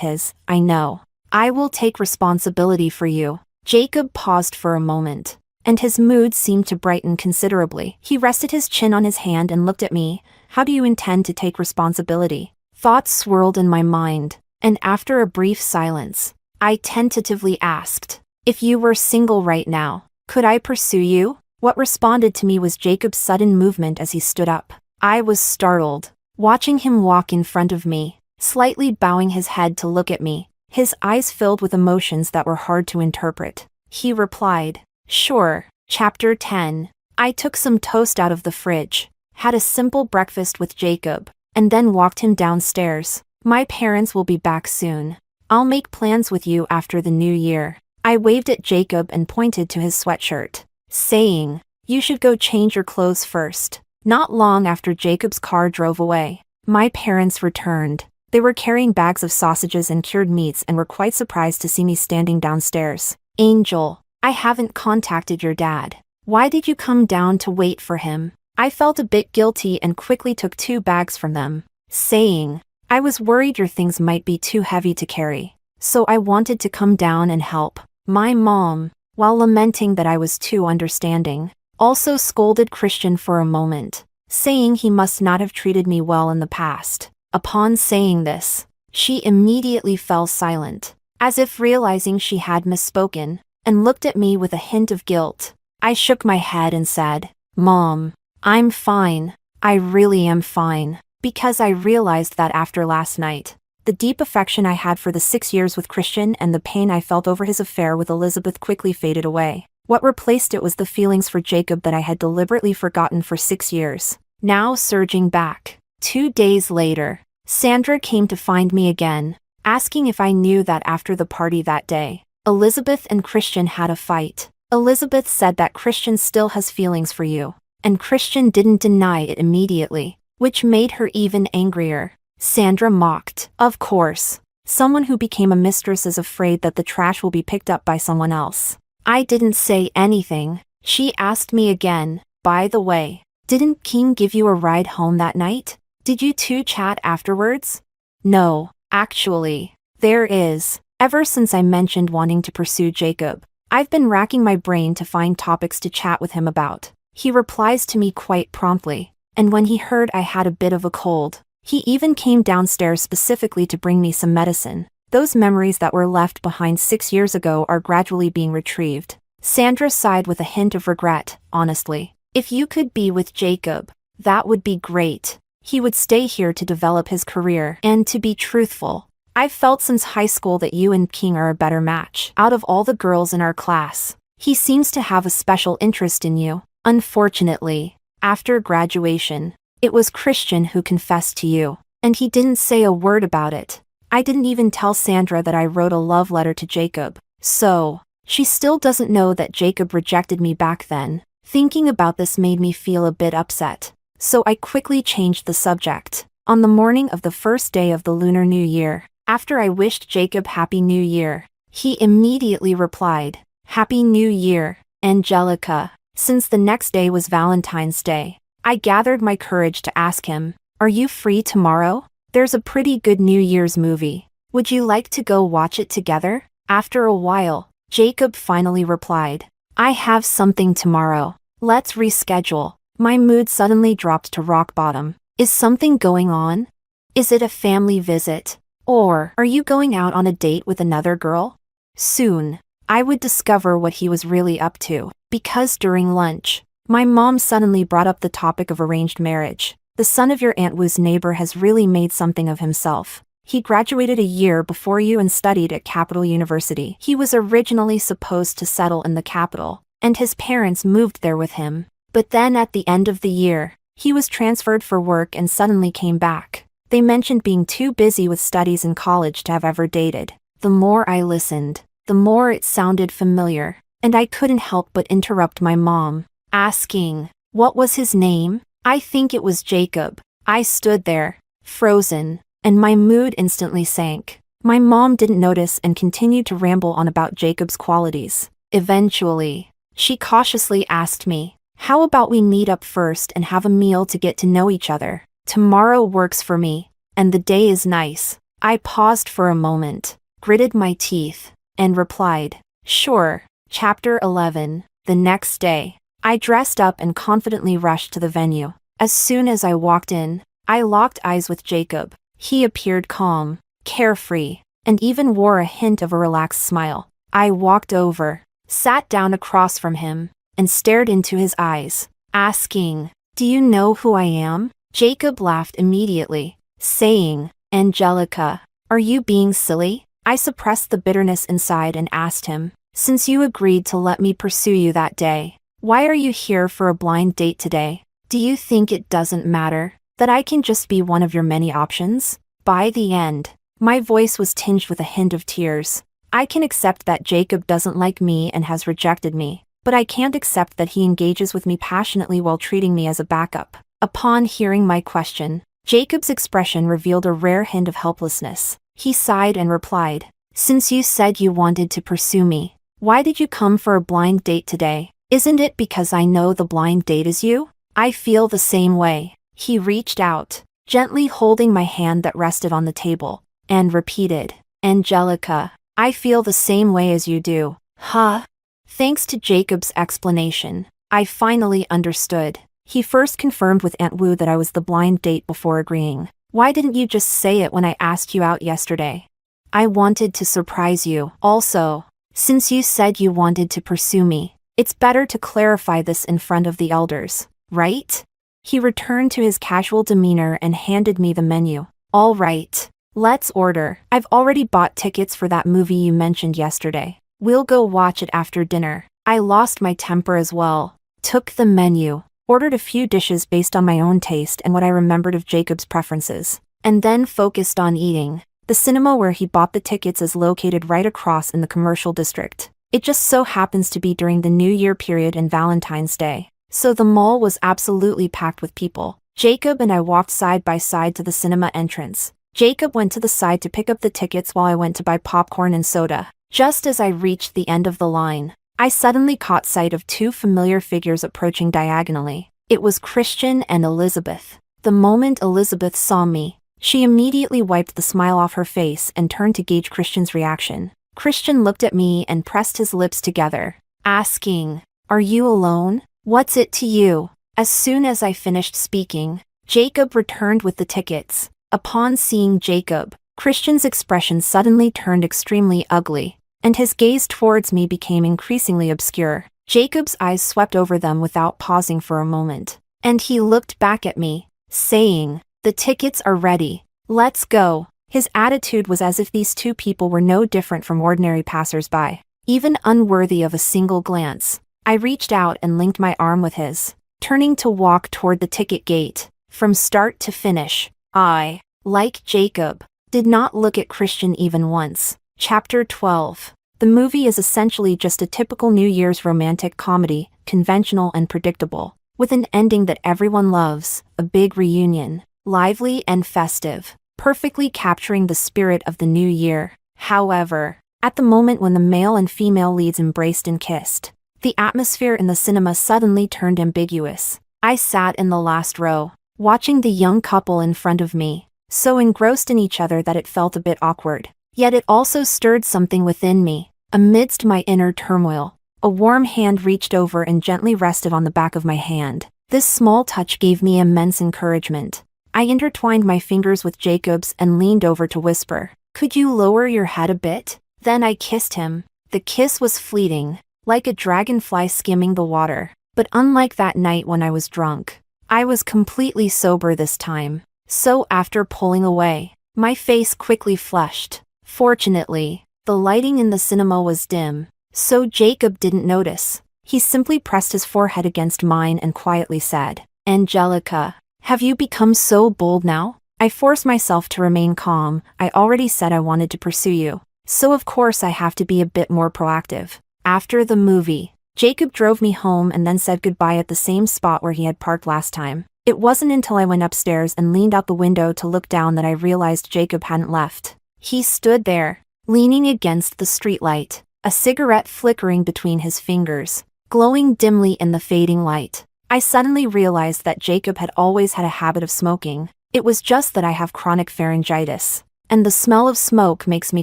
his. "I know. I will take responsibility for you." Jacob paused for a moment, and his mood seemed to brighten considerably. He rested his chin on his hand and looked at me. "How do you intend to take responsibility?" Thoughts swirled in my mind, and after a brief silence, I tentatively asked, "If you were single right now, could I pursue you?" What responded to me was Jacob's sudden movement as he stood up. I was startled, watching him walk in front of me, slightly bowing his head to look at me, his eyes filled with emotions that were hard to interpret. He replied, "Sure." Chapter 10. I took some toast out of the fridge, had a simple breakfast with Jacob, and then walked him downstairs. "My parents will be back soon. I'll make plans with you after the new year." I waved at Jacob and pointed to his sweatshirt, saying, "You should go change your clothes first." Not long after Jacob's car drove away, my parents returned. They were carrying bags of sausages and cured meats and were quite surprised to see me standing downstairs. "Angel, I haven't contacted your dad. Why did you come down to wait for him?" I felt a bit guilty and quickly took 2 bags from them, saying, "I was worried your things might be too heavy to carry, so I wanted to come down and help." My mom, while lamenting that I was too understanding, also scolded Christian for a moment, saying he must not have treated me well in the past. Upon saying this, she immediately fell silent, as if realizing she had misspoken, and looked at me with a hint of guilt. I shook my head and said, "Mom, I'm fine. I really am fine," because I realized that after last night, the deep affection I had for the 6 years with Christian and the pain I felt over his affair with Elizabeth quickly faded away. What replaced it was the feelings for Jacob that I had deliberately forgotten for 6 years, now surging back. 2 days later, Sandra came to find me again, asking if I knew that after the party that day, Elizabeth and Christian had a fight. Elizabeth said that Christian still has feelings for you, and Christian didn't deny it immediately, which made her even angrier. Sandra mocked. "Of course, someone who became a mistress is afraid that the trash will be picked up by someone else." I didn't say anything. She asked me again, "By the way, didn't King give you a ride home that night? Did you two chat afterwards?" "No, actually, there is. Ever since I mentioned wanting to pursue Jacob, I've been racking my brain to find topics to chat with him about. He replies to me quite promptly, and when he heard I had a bit of a cold, he even came downstairs specifically to bring me some medicine. Those memories that were left behind 6 years ago are gradually being retrieved." Sandra sighed with a hint of regret. "Honestly, if you could be with Jacob, that would be great. He would stay here to develop his career. And to be truthful, I've felt since high school that you and King are a better match. Out of all the girls in our class, he seems to have a special interest in you. Unfortunately, after graduation, it was Christian who confessed to you, and he didn't say a word about it. I didn't even tell Sandra that I wrote a love letter to Jacob. So, she still doesn't know that Jacob rejected me back then. Thinking about this made me feel a bit upset. So I quickly changed the subject. On the morning of the first day of the Lunar New Year, after I wished Jacob Happy New Year, he immediately replied, "Happy New Year, Angelica." Since the next day was Valentine's Day, I gathered my courage to ask him, "Are you free tomorrow? There's a pretty good New Year's movie. Would you like to go watch it together?" After a while, Jacob finally replied, "I have something tomorrow. Let's reschedule." My mood suddenly dropped to rock bottom. Is something going on? Is it a family visit? Or are you going out on a date with another girl? Soon, I would discover what he was really up to, because during lunch, my mom suddenly brought up the topic of arranged marriage. The son of your Aunt Wu's neighbor has really made something of himself. He graduated a year before you and studied at Capital University. He was originally supposed to settle in the capital, and his parents moved there with him. But then at the end of the year, he was transferred for work and suddenly came back. They mentioned being too busy with studies in college to have ever dated. The more I listened, the more it sounded familiar, and I couldn't help but interrupt my mom, asking, "What was his name?" "I think it was Jacob." I stood there, frozen, and my mood instantly sank. My mom didn't notice and continued to ramble on about Jacob's qualities. Eventually, she cautiously asked me, "How about we meet up first and have a meal to get to know each other? Tomorrow works for me, and the day is nice." I paused for a moment, gritted my teeth, and replied, "Sure." Chapter 11. The next day, I dressed up and confidently rushed to the venue. As soon as I walked in, I locked eyes with Jacob. He appeared calm, carefree, and even wore a hint of a relaxed smile. I walked over, sat down across from him, and stared into his eyes, asking, "Do you know who I am?" Jacob laughed immediately, saying, "Angelica, are you being silly?" I suppressed the bitterness inside and asked him, "Since you agreed to let me pursue you that day, why are you here for a blind date today? Do you think it doesn't matter that I can just be one of your many options?" By the end, my voice was tinged with a hint of tears. I can accept that Jacob doesn't like me and has rejected me, but I can't accept that he engages with me passionately while treating me as a backup. Upon hearing my question, Jacob's expression revealed a rare hint of helplessness. He sighed and replied, "Since you said you wanted to pursue me, why did you come for a blind date today? Isn't it because I know the blind date is you?" "I feel the same way." He reached out, gently holding my hand that rested on the table, and repeated, "Angelica, I feel the same way as you do." Huh? Thanks to Jacob's explanation, I finally understood. He first confirmed with Aunt Wu that I was the blind date before agreeing. "Why didn't you just say it when I asked you out yesterday?" "I wanted to surprise you. Also, since you said you wanted to pursue me, it's better to clarify this in front of the elders, right?" He returned to his casual demeanor and handed me the menu. "All right, let's order. I've already bought tickets for that movie you mentioned yesterday. We'll go watch it after dinner." I lost my temper as well, took the menu, ordered a few dishes based on my own taste and what I remembered of Jacob's preferences, and then focused on eating. The cinema where he bought the tickets is located right across in the commercial district. It just so happens to be during the New Year period and Valentine's Day, so the mall was absolutely packed with people. Jacob and I walked side by side to the cinema entrance. Jacob went to the side to pick up the tickets while I went to buy popcorn and soda. Just as I reached the end of the line, I suddenly caught sight of two familiar figures approaching diagonally. It was Christian and Elizabeth. The moment Elizabeth saw me, she immediately wiped the smile off her face and turned to gauge Christian's reaction. Christian looked at me and pressed his lips together, asking, "Are you alone? What's it to you?" As soon as I finished speaking, Jacob returned with the tickets. Upon seeing Jacob, Christian's expression suddenly turned extremely ugly, and his gaze towards me became increasingly obscure. Jacob's eyes swept over them without pausing for a moment, and he looked back at me, saying, "The tickets are ready. Let's go." His attitude was as if these two people were no different from ordinary passers-by, even unworthy of a single glance. I reached out and linked my arm with his, turning to walk toward the ticket gate. From start to finish, I, like Jacob, did not look at Christian even once. Chapter 12. The movie is essentially just a typical New Year's romantic comedy, conventional and predictable, with an ending that everyone loves, a big reunion, lively and festive, perfectly capturing the spirit of the new year. However, at the moment when the male and female leads embraced and kissed, the atmosphere in the cinema suddenly turned ambiguous. I sat in the last row, watching the young couple in front of me, so engrossed in each other that it felt a bit awkward. Yet it also stirred something within me. Amidst my inner turmoil, a warm hand reached over and gently rested on the back of my hand. This small touch gave me immense encouragement. I intertwined my fingers with Jacob's and leaned over to whisper, "Could you lower your head a bit?" Then I kissed him. The kiss was fleeting, like a dragonfly skimming the water. But unlike that night when I was drunk, I was completely sober this time. So after pulling away, my face quickly flushed. Fortunately, the lighting in the cinema was dim, so Jacob didn't notice. He simply pressed his forehead against mine and quietly said, "Angelica, have you become so bold now?" I forced myself to remain calm. I already said I wanted to pursue you, so of course I have to be a bit more proactive. After the movie, Jacob drove me home and then said goodbye at the same spot where he had parked last time. It wasn't until I went upstairs and leaned out the window to look down that I realized Jacob hadn't left. He stood there, leaning against the streetlight, a cigarette flickering between his fingers, glowing dimly in the fading light. I suddenly realized that Jacob had always had a habit of smoking. It was just that I have chronic pharyngitis, and the smell of smoke makes me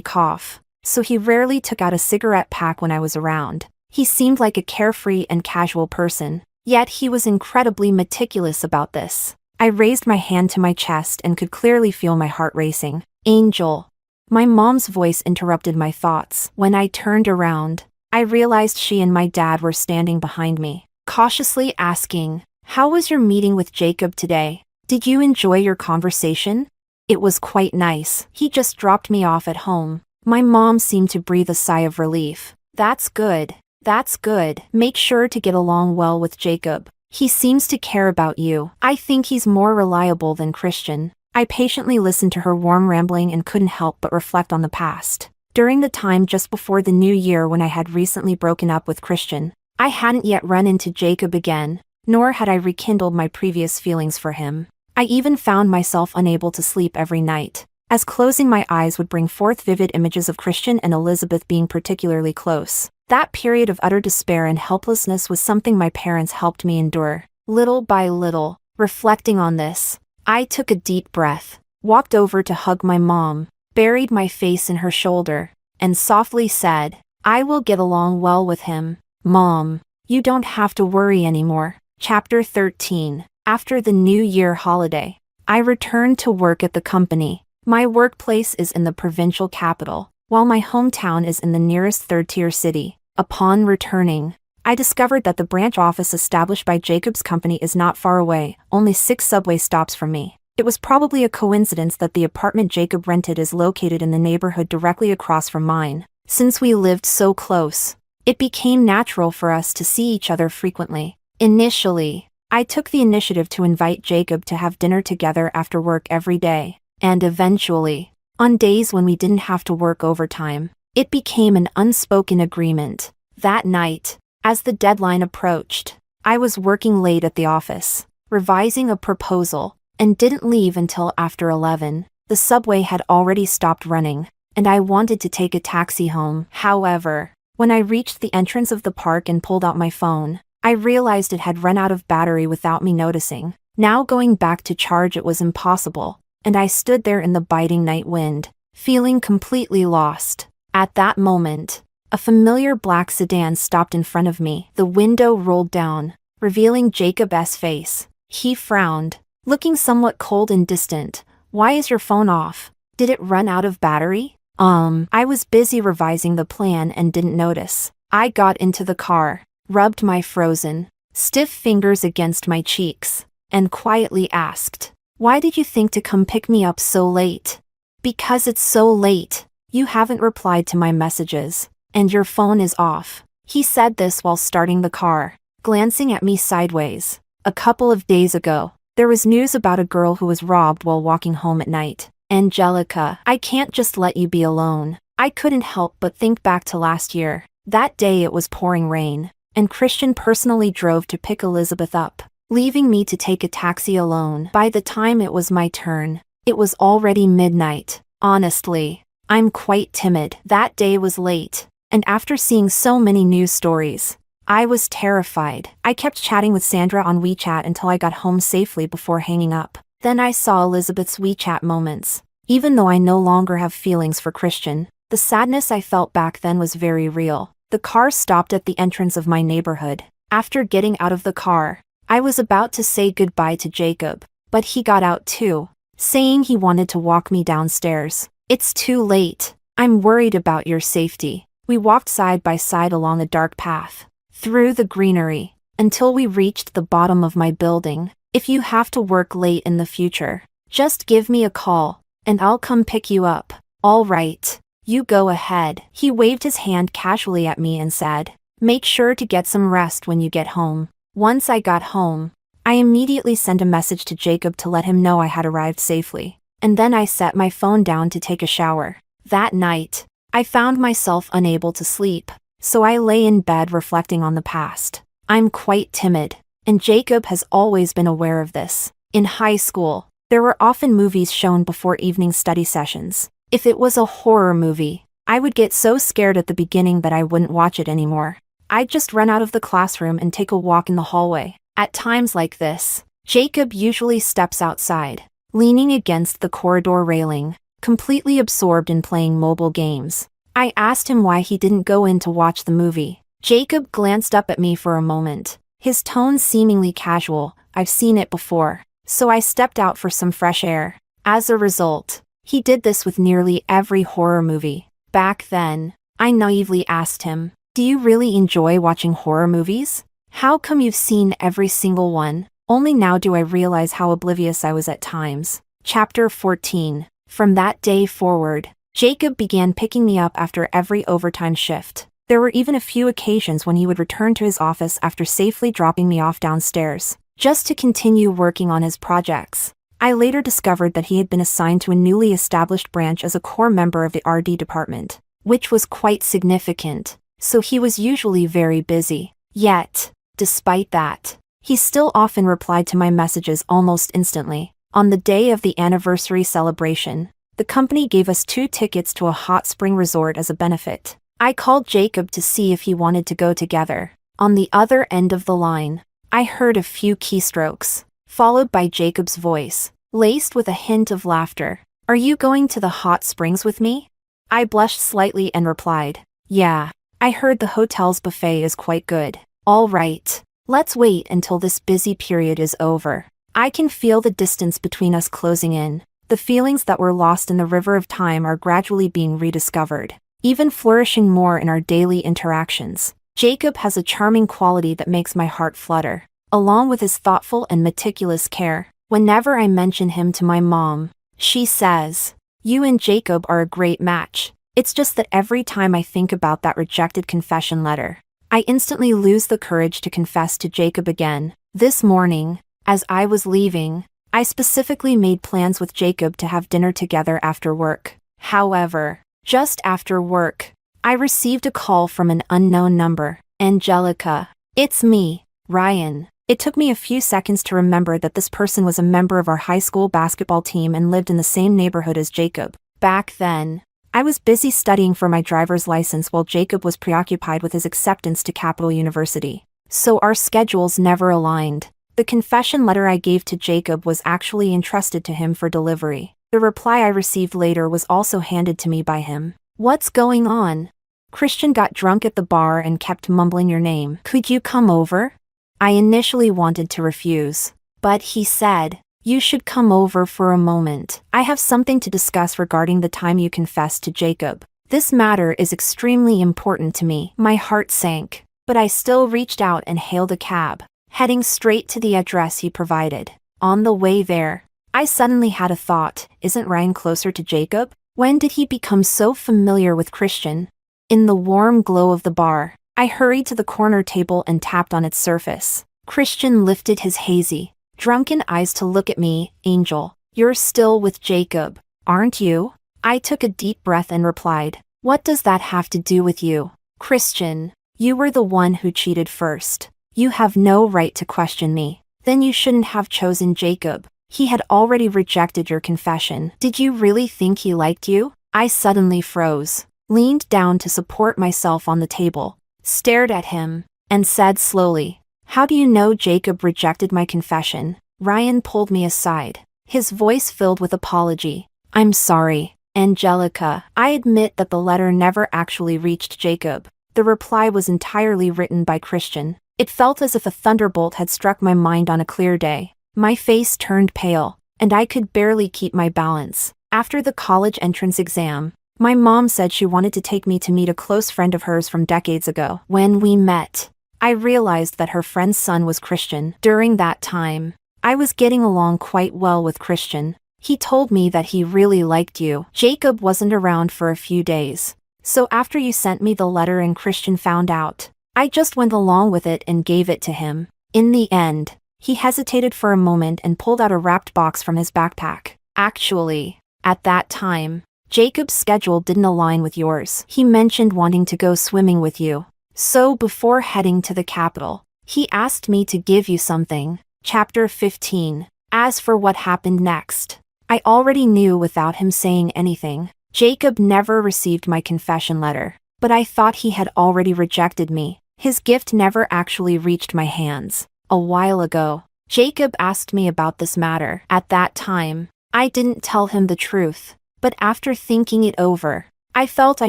cough, so he rarely took out a cigarette pack when I was around. He seemed like a carefree and casual person, yet he was incredibly meticulous about this. I raised my hand to my chest and could clearly feel my heart racing. "Angel." My mom's voice interrupted my thoughts. When I turned around, I realized she and my dad were standing behind me, cautiously asking, "How was your meeting with Jacob today? Did you enjoy your conversation?" "It was quite nice. He just dropped me off at home." My mom seemed to breathe a sigh of relief. "That's good. That's good. Make sure to get along well with Jacob. He seems to care about you. I think he's more reliable than Christian." I patiently listened to her warm rambling and couldn't help but reflect on the past. During the time just before the new year when I had recently broken up with Christian, I hadn't yet run into Jacob again, nor had I rekindled my previous feelings for him. I even found myself unable to sleep every night, as closing my eyes would bring forth vivid images of Christian and Elizabeth being particularly close. That period of utter despair and helplessness was something my parents helped me endure. Little by little, reflecting on this, I took a deep breath, walked over to hug my mom, buried my face in her shoulder, and softly said, "I will get along well with him. Mom, you don't have to worry anymore." Chapter 13. After the New Year holiday, I returned to work at the company. My workplace is in the provincial capital, while my hometown is in the nearest third-tier city. Upon returning, I discovered that the branch office established by Jacob's company is not far away, only 6 subway stops from me. It was probably a coincidence that the apartment Jacob rented is located in the neighborhood directly across from mine. Since we lived so close, it became natural for us to see each other frequently. Initially, I took the initiative to invite Jacob to have dinner together after work every day, and eventually, on days when we didn't have to work overtime, it became an unspoken agreement. That night, as the deadline approached, I was working late at the office, revising a proposal, and didn't leave until after 11. The subway had already stopped running, and I wanted to take a taxi home. However, when I reached the entrance of the park and pulled out my phone, I realized it had run out of battery without me noticing. Now going back to charge it was impossible, and I stood there in the biting night wind, feeling completely lost. At that moment, a familiar black sedan stopped in front of me. The window rolled down, revealing Jacob's face. He frowned, looking somewhat cold and distant. "Why is your phone off? Did it run out of battery?" I was busy revising the plan and didn't notice. I got into the car, rubbed my frozen, stiff fingers against my cheeks, and quietly asked, "Why did you think to come pick me up so late?" Because it's so late. You haven't replied to my messages. And your phone is off. He said this while starting the car, glancing at me sideways. A couple of days ago, there was news about a girl who was robbed while walking home at night. Angelica, I can't just let you be alone. I couldn't help but think back to last year. That day it was pouring rain, and Christian personally drove to pick Elizabeth up, leaving me to take a taxi alone. By the time it was my turn, it was already midnight. Honestly, I'm quite timid. That day was late, and after seeing so many news stories, I was terrified. I kept chatting with Sandra on WeChat until I got home safely before hanging up. Then I saw Elizabeth's WeChat moments. Even though I no longer have feelings for Christian, the sadness I felt back then was very real. The car stopped at the entrance of my neighborhood. After getting out of the car, I was about to say goodbye to Jacob, but he got out too, saying he wanted to walk me downstairs. It's too late. I'm worried about your safety. We walked side by side along a dark path, through the greenery, until we reached the bottom of my building. If you have to work late in the future, just give me a call, and I'll come pick you up. All right, you go ahead. He waved his hand casually at me and said, make sure to get some rest when you get home. Once I got home, I immediately sent a message to Jacob to let him know I had arrived safely, and then I set my phone down to take a shower. That night, I found myself unable to sleep, so I lay in bed reflecting on the past. I'm quite timid, and Jacob has always been aware of this. In high school, there were often movies shown before evening study sessions. If it was a horror movie, I would get so scared at the beginning that I wouldn't watch it anymore. I'd just run out of the classroom and take a walk in the hallway. At times like this, Jacob usually steps outside, leaning against the corridor railing, completely absorbed in playing mobile games. I asked him why he didn't go in to watch the movie. Jacob glanced up at me for a moment, his tone seemingly casual. I've seen it before, so I stepped out for some fresh air. As a result, he did this with nearly every horror movie. Back then, I naively asked him, do you really enjoy watching horror movies? How come you've seen every single one? Only now do I realize how oblivious I was at times. Chapter 14. From that day forward, Jacob began picking me up after every overtime shift. There were even a few occasions when he would return to his office after safely dropping me off downstairs, just to continue working on his projects. I later discovered that he had been assigned to a newly established branch as a core member of the RD department, which was quite significant, so he was usually very busy. Yet, despite that, he still often replied to my messages almost instantly. On the day of the anniversary celebration, the company gave us 2 tickets to a hot spring resort as a benefit. I called Jacob to see if he wanted to go together. On the other end of the line, I heard a few keystrokes, followed by Jacob's voice, laced with a hint of laughter. Are you going to the hot springs with me? I blushed slightly and replied, yeah, I heard the hotel's buffet is quite good. All right, let's wait until this busy period is over. I can feel the distance between us closing in. The feelings that were lost in the river of time are gradually being rediscovered, even flourishing more in our daily interactions. Jacob has a charming quality that makes my heart flutter, along with his thoughtful and meticulous care. Whenever I mention him to my mom, she says, you and Jacob are a great match. It's just that every time I think about that rejected confession letter, I instantly lose the courage to confess to Jacob again. This morning, as I was leaving, I specifically made plans with Jacob to have dinner together after work. However, just after work, I received a call from an unknown number. Angelica. It's me, Ryan. It took me a few seconds to remember that this person was a member of our high school basketball team and lived in the same neighborhood as Jacob. Back then, I was busy studying for my driver's license while Jacob was preoccupied with his acceptance to Capital University, so our schedules never aligned. The confession letter I gave to Jacob was actually entrusted to him for delivery. The reply I received later was also handed to me by him. What's going on? Christian got drunk at the bar and kept mumbling your name. Could you come over? I initially wanted to refuse, but he said, you should come over for a moment. I have something to discuss regarding the time you confessed to Jacob. This matter is extremely important to me. My heart sank, but I still reached out and hailed a cab, heading straight to the address he provided. On the way there, I suddenly had a thought, isn't Ryan closer to Jacob? When did he become so familiar with Christian? In the warm glow of the bar, I hurried to the corner table and tapped on its surface. Christian lifted his hazy, drunken eyes to look at me. Angel, you're still with Jacob, aren't you? I took a deep breath and replied, what does that have to do with you? Christian, you were the one who cheated first. You have no right to question me. Then you shouldn't have chosen Jacob. He had already rejected your confession. Did you really think he liked you? I suddenly froze, leaned down to support myself on the table, stared at him, and said slowly, how do you know Jacob rejected my confession? Ryan pulled me aside, his voice filled with apology. I'm sorry, Angelica. I admit that the letter never actually reached Jacob. The reply was entirely written by Christian. It felt as if a thunderbolt had struck my mind on a clear day. My face turned pale, and I could barely keep my balance. After the college entrance exam, my mom said she wanted to take me to meet a close friend of hers from decades ago. When we met, I realized that her friend's son was Christian. During that time, I was getting along quite well with Christian. He told me that he really liked you. Jacob wasn't around for a few days, so after you sent me the letter and Christian found out, I just went along with it and gave it to him. In the end, he hesitated for a moment and pulled out a wrapped box from his backpack. Actually, at that time, Jacob's schedule didn't align with yours. He mentioned wanting to go swimming with you. So before heading to the capital, he asked me to give you something. Chapter 15. As for what happened next, I already knew without him saying anything. Jacob never received my confession letter, but I thought he had already rejected me. His gift never actually reached my hands. A while ago, Jacob asked me about this matter. At that time, I didn't tell him the truth, but after thinking it over, I felt I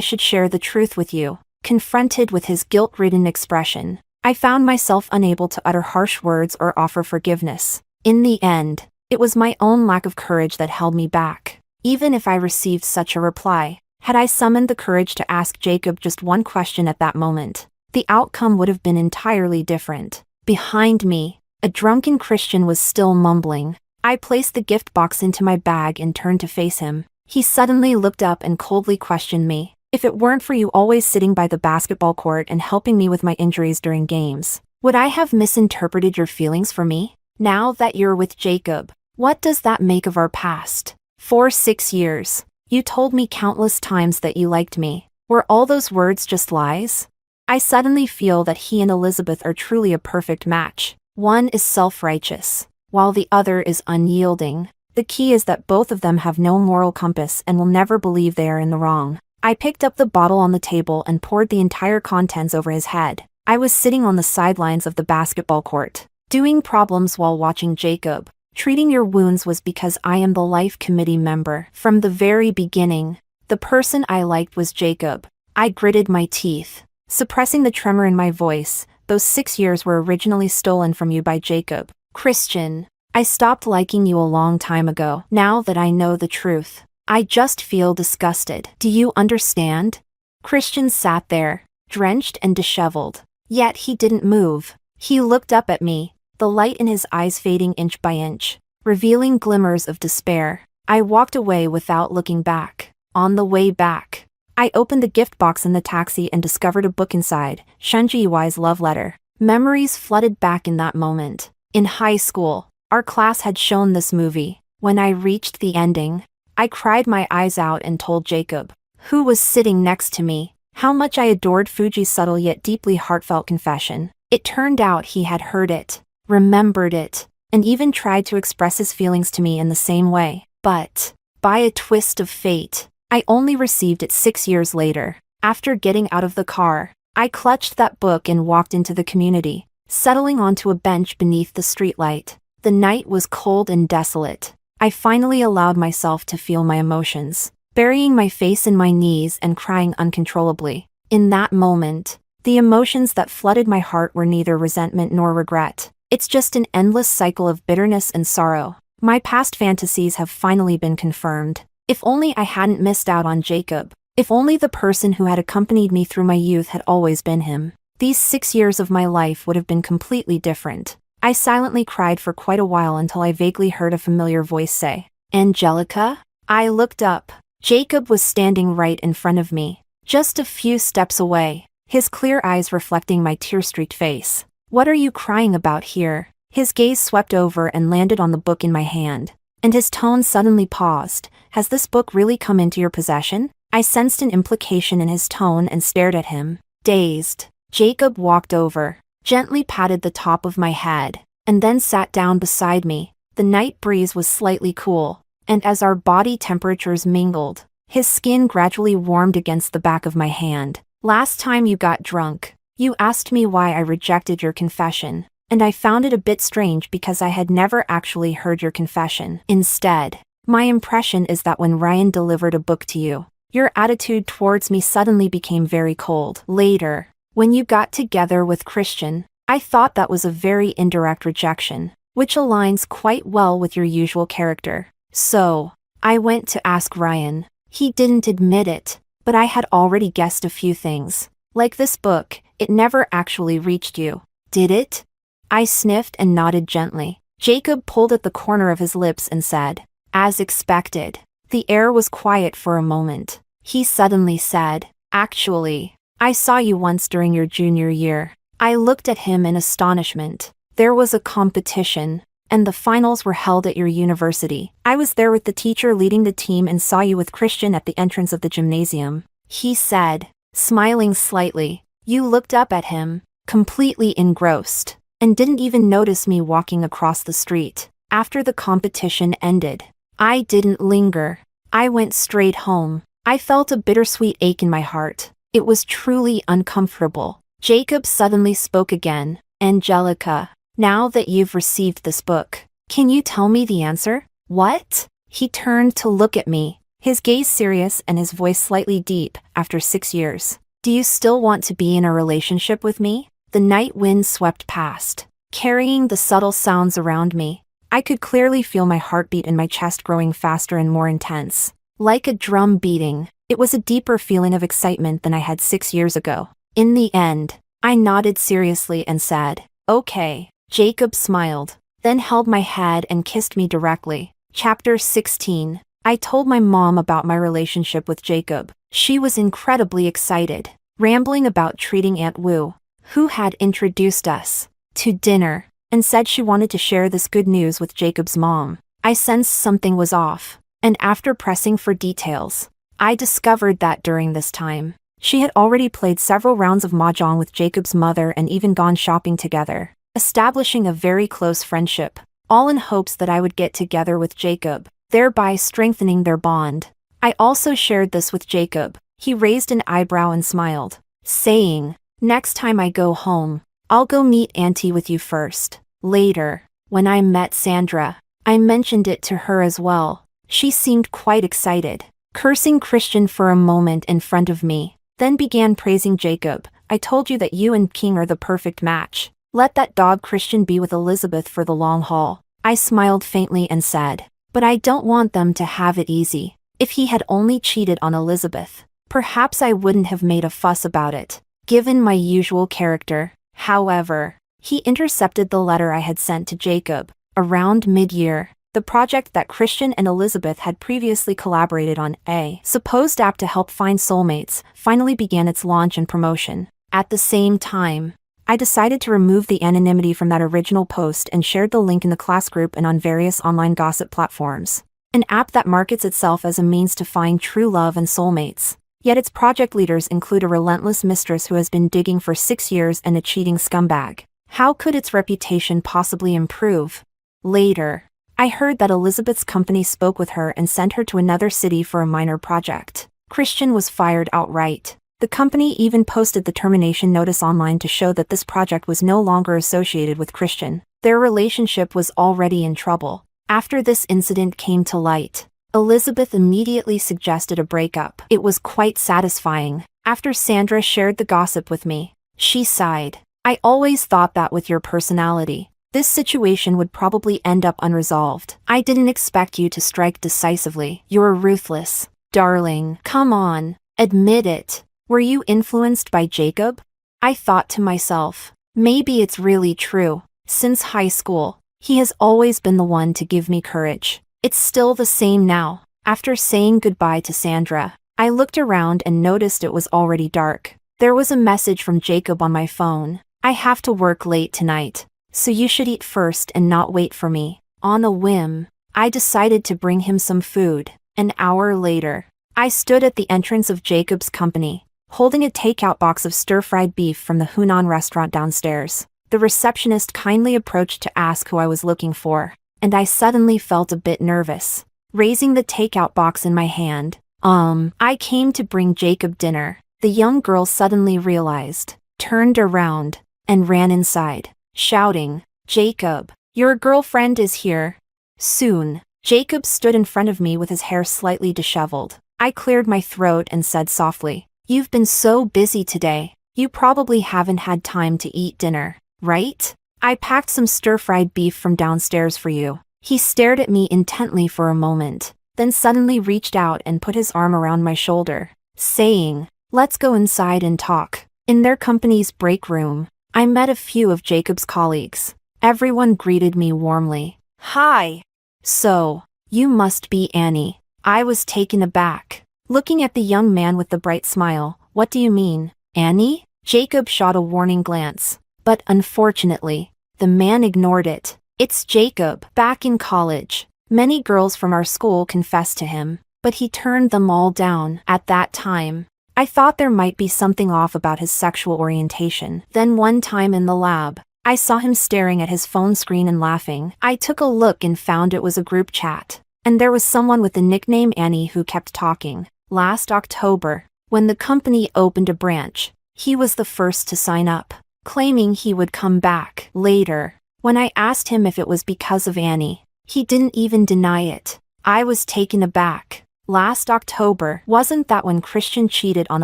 should share the truth with you. Confronted with his guilt-ridden expression, I found myself unable to utter harsh words or offer forgiveness. In the end, it was my own lack of courage that held me back. Even if I received such a reply, had I summoned the courage to ask Jacob just one question at that moment, the outcome would have been entirely different. Behind me, a drunken Christian was still mumbling. I placed the gift box into my bag and turned to face him. He suddenly looked up and coldly questioned me. If it weren't for you always sitting by the basketball court and helping me with my injuries during games, would I have misinterpreted your feelings for me? Now that you're with Jacob, what does that make of our past? For 6 years, you told me countless times that you liked me. Were all those words just lies? I suddenly feel that he and Elizabeth are truly a perfect match. One is self-righteous, while the other is unyielding. The key is that both of them have no moral compass and will never believe they are in the wrong. I picked up the bottle on the table and poured the entire contents over his head. I was sitting on the sidelines of the basketball court, doing problems while watching Jacob. Treating your wounds was because I am the life committee member. From the very beginning, the person I liked was Jacob. I gritted my teeth, suppressing the tremor in my voice. Those 6 years were originally stolen from you by Jacob. Christian, I stopped liking you a long time ago. Now that I know the truth, I just feel disgusted. Do you understand? Christian sat there, drenched and disheveled. Yet he didn't move. He looked up at me, the light in his eyes fading inch by inch, revealing glimmers of despair. I walked away without looking back. On the way back, I opened the gift box in the taxi and discovered a book inside, Shunji Yui's love letter. Memories flooded back in that moment. In high school, our class had shown this movie. When I reached the ending, I cried my eyes out and told Jacob, who was sitting next to me, how much I adored Fuji's subtle yet deeply heartfelt confession. It turned out he had heard it, remembered it, and even tried to express his feelings to me in the same way. But, by a twist of fate, I only received it 6 years later. After getting out of the car, I clutched that book and walked into the community, settling onto a bench beneath the streetlight. The night was cold and desolate. I finally allowed myself to feel my emotions, burying my face in my knees and crying uncontrollably. In that moment, the emotions that flooded my heart were neither resentment nor regret. It's just an endless cycle of bitterness and sorrow. My past fantasies have finally been confirmed. If only I hadn't missed out on Jacob. If only the person who had accompanied me through my youth had always been him. These 6 years of my life would have been completely different. I silently cried for quite a while until I vaguely heard a familiar voice say, "Angelica?" I looked up. Jacob was standing right in front of me, just a few steps away, his clear eyes reflecting my tear-streaked face. "What are you crying about here?" His gaze swept over and landed on the book in my hand, and his tone suddenly paused. "Has this book really come into your possession?" I sensed an implication in his tone and stared at him, dazed. Jacob walked over, gently patted the top of my head, and then sat down beside me. The night breeze was slightly cool, and as our body temperatures mingled, his skin gradually warmed against the back of my hand. "Last time you got drunk, you asked me why I rejected your confession, and I found it a bit strange because I had never actually heard your confession. Instead, my impression is that when Ryan delivered a book to you, your attitude towards me suddenly became very cold. Later, when you got together with Christian, I thought that was a very indirect rejection, which aligns quite well with your usual character. So, I went to ask Ryan. He didn't admit it, but I had already guessed a few things. Like this book, it never actually reached you, did it?" I sniffed and nodded gently. Jacob pulled at the corner of his lips and said, "As expected." The air was quiet for a moment. He suddenly said, "Actually, I saw you once during your junior year." I looked at him in astonishment. "There was a competition, and the finals were held at your university. I was there with the teacher leading the team and saw you with Christian at the entrance of the gymnasium," he said, smiling slightly. "You looked up at him, completely engrossed, and didn't even notice me walking across the street. After the competition ended, I didn't linger. I went straight home. I felt a bittersweet ache in my heart. It was truly uncomfortable." Jacob suddenly spoke again. "Angelica, now that you've received this book, can you tell me the answer?" "What?" He turned to look at me, his gaze serious and his voice slightly deep. "After 6 years, do you still want to be in a relationship with me?" The night wind swept past, carrying the subtle sounds around me. I could clearly feel my heartbeat in my chest growing faster and more intense. Like a drum beating, it was a deeper feeling of excitement than I had 6 years ago. In the end, I nodded seriously and said, "Okay." Jacob smiled, then held my head and kissed me directly. Chapter 16. I told my mom about my relationship with Jacob. She was incredibly excited, rambling about treating Aunt Wu, who had introduced us, to dinner, and said she wanted to share this good news with Jacob's mom. I sensed something was off, and after pressing for details, I discovered that during this time, she had already played several rounds of mahjong with Jacob's mother and even gone shopping together, establishing a very close friendship, all in hopes that I would get together with Jacob, thereby strengthening their bond. I also shared this with Jacob. He raised an eyebrow and smiled, saying, "Next time I go home, I'll go meet Auntie with you first." Later, when I met Sandra, I mentioned it to her as well. She seemed quite excited, cursing Christian for a moment in front of me, then began praising Jacob. "I told you that you and King are the perfect match. Let that dog Christian be with Elizabeth for the long haul." I smiled faintly and said, "But I don't want them to have it easy. If he had only cheated on Elizabeth, perhaps I wouldn't have made a fuss about it, given my usual character." However, he intercepted the letter I had sent to Jacob. Around mid-year, the project that Christian and Elizabeth had previously collaborated on, a supposed app to help find soulmates, finally began its launch and promotion. At the same time, I decided to remove the anonymity from that original post and shared the link in the class group and on various online gossip platforms. An app that markets itself as a means to find true love and soulmates. Yet its project leaders include a relentless mistress who has been digging for 6 years and a cheating scumbag. How could its reputation possibly improve? Later, I heard that Elizabeth's company spoke with her and sent her to another city for a minor project. Christian was fired outright. The company even posted the termination notice online to show that this project was no longer associated with Christian. Their relationship was already in trouble. After this incident came to light, Elizabeth immediately suggested a breakup. It was quite satisfying. After Sandra shared the gossip with me, she sighed. "I always thought that with your personality, this situation would probably end up unresolved. I didn't expect you to strike decisively. You're ruthless. Darling, come on, admit it. Were you influenced by Jacob?" I thought to myself, maybe it's really true. Since high school, he has always been the one to give me courage. It's still the same now. After saying goodbye to Sandra, I looked around and noticed it was already dark. There was a message from Jacob on my phone. I have to work late tonight, so you should eat first and not wait for me. On a whim, I decided to bring him some food. An hour later, I stood at the entrance of Jacob's company, holding a takeout box of stir-fried beef from the Hunan restaurant downstairs. The receptionist kindly approached to ask who I was looking for, and I suddenly felt a bit nervous. Raising the takeout box in my hand, I came to bring Jacob dinner. The young girl suddenly realized, turned around, and ran inside, shouting, "Jacob, your girlfriend is here." Soon, Jacob stood in front of me with his hair slightly disheveled. I cleared my throat and said softly, "You've been so busy today, you probably haven't had time to eat dinner, right? I packed some stir-fried beef from downstairs for you." He stared at me intently for a moment, then suddenly reached out and put his arm around my shoulder, saying, "Let's go inside and talk." In their company's break room, I met a few of Jacob's colleagues. Everyone greeted me warmly. "Hi. So, you must be Annie." I was taken aback. Looking at the young man with the bright smile, "What do you mean, Annie?" Jacob shot a warning glance, but unfortunately, the man ignored it. "It's Jacob, back in college. Many girls from our school confessed to him, but he turned them all down. At that time, I thought there might be something off about his sexual orientation. Then one time in the lab, I saw him staring at his phone screen and laughing. I took a look and found it was a group chat, and there was someone with the nickname Annie who kept talking. Last October, when the company opened a branch, he was the first to sign up, claiming he would come back later. When I asked him if it was because of Annie, he didn't even deny it. I was taken aback. Last October, wasn't that when Christian cheated on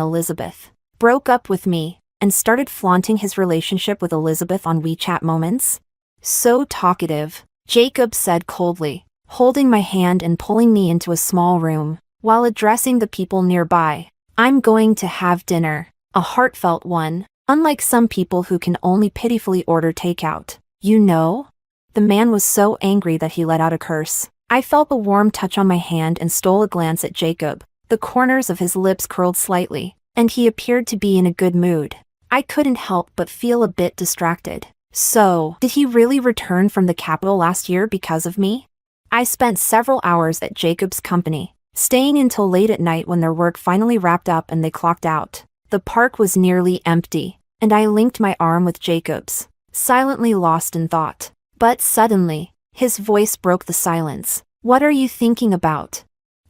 Elizabeth, broke up with me, and started flaunting his relationship with Elizabeth on WeChat moments? "So talkative," Jacob said coldly, holding my hand and pulling me into a small room, while addressing the people nearby. "I'm going to have dinner, a heartfelt one, unlike some people who can only pitifully order takeout. You know?" The man was so angry that he let out a curse. I felt a warm touch on my hand and stole a glance at Jacob. The corners of his lips curled slightly, and he appeared to be in a good mood. I couldn't help but feel a bit distracted. So, did he really return from the capital last year because of me? I spent several hours at Jacob's company, staying until late at night when their work finally wrapped up and they clocked out. The park was nearly empty, and I linked my arm with Jacob's, silently lost in thought. But suddenly, his voice broke the silence. "What are you thinking about?"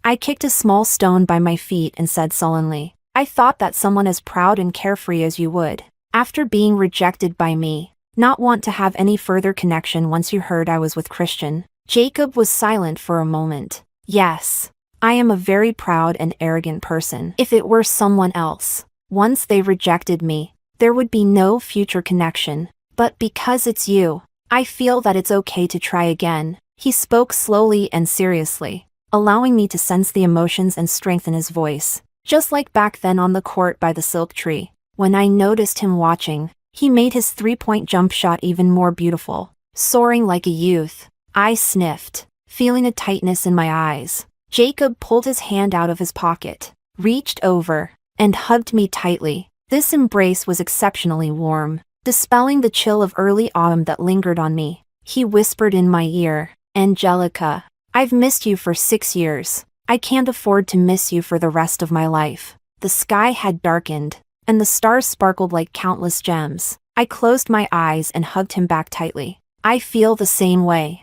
I kicked a small stone by my feet and said sullenly, "I thought that someone as proud and carefree as you would, after being rejected by me, not want to have any further connection once you heard I was with Christian." Jacob was silent for a moment. "Yes, I am a very proud and arrogant person. If it were someone else, once they rejected me, there would be no future connection. But because it's you, I feel that it's okay to try again." He spoke slowly and seriously, allowing me to sense the emotions and strength in his voice. Just like back then on the court by the silk tree, when I noticed him watching, he made his three-point jump shot even more beautiful, soaring like a youth. I sniffed, feeling a tightness in my eyes. Jacob pulled his hand out of his pocket, reached over, and hugged me tightly. This embrace was exceptionally warm, dispelling the chill of early autumn that lingered on me. He whispered in my ear, "Angelica, I've missed you for 6 years. I can't afford to miss you for the rest of my life." The sky had darkened, and the stars sparkled like countless gems. I closed my eyes and hugged him back tightly. "I feel the same way."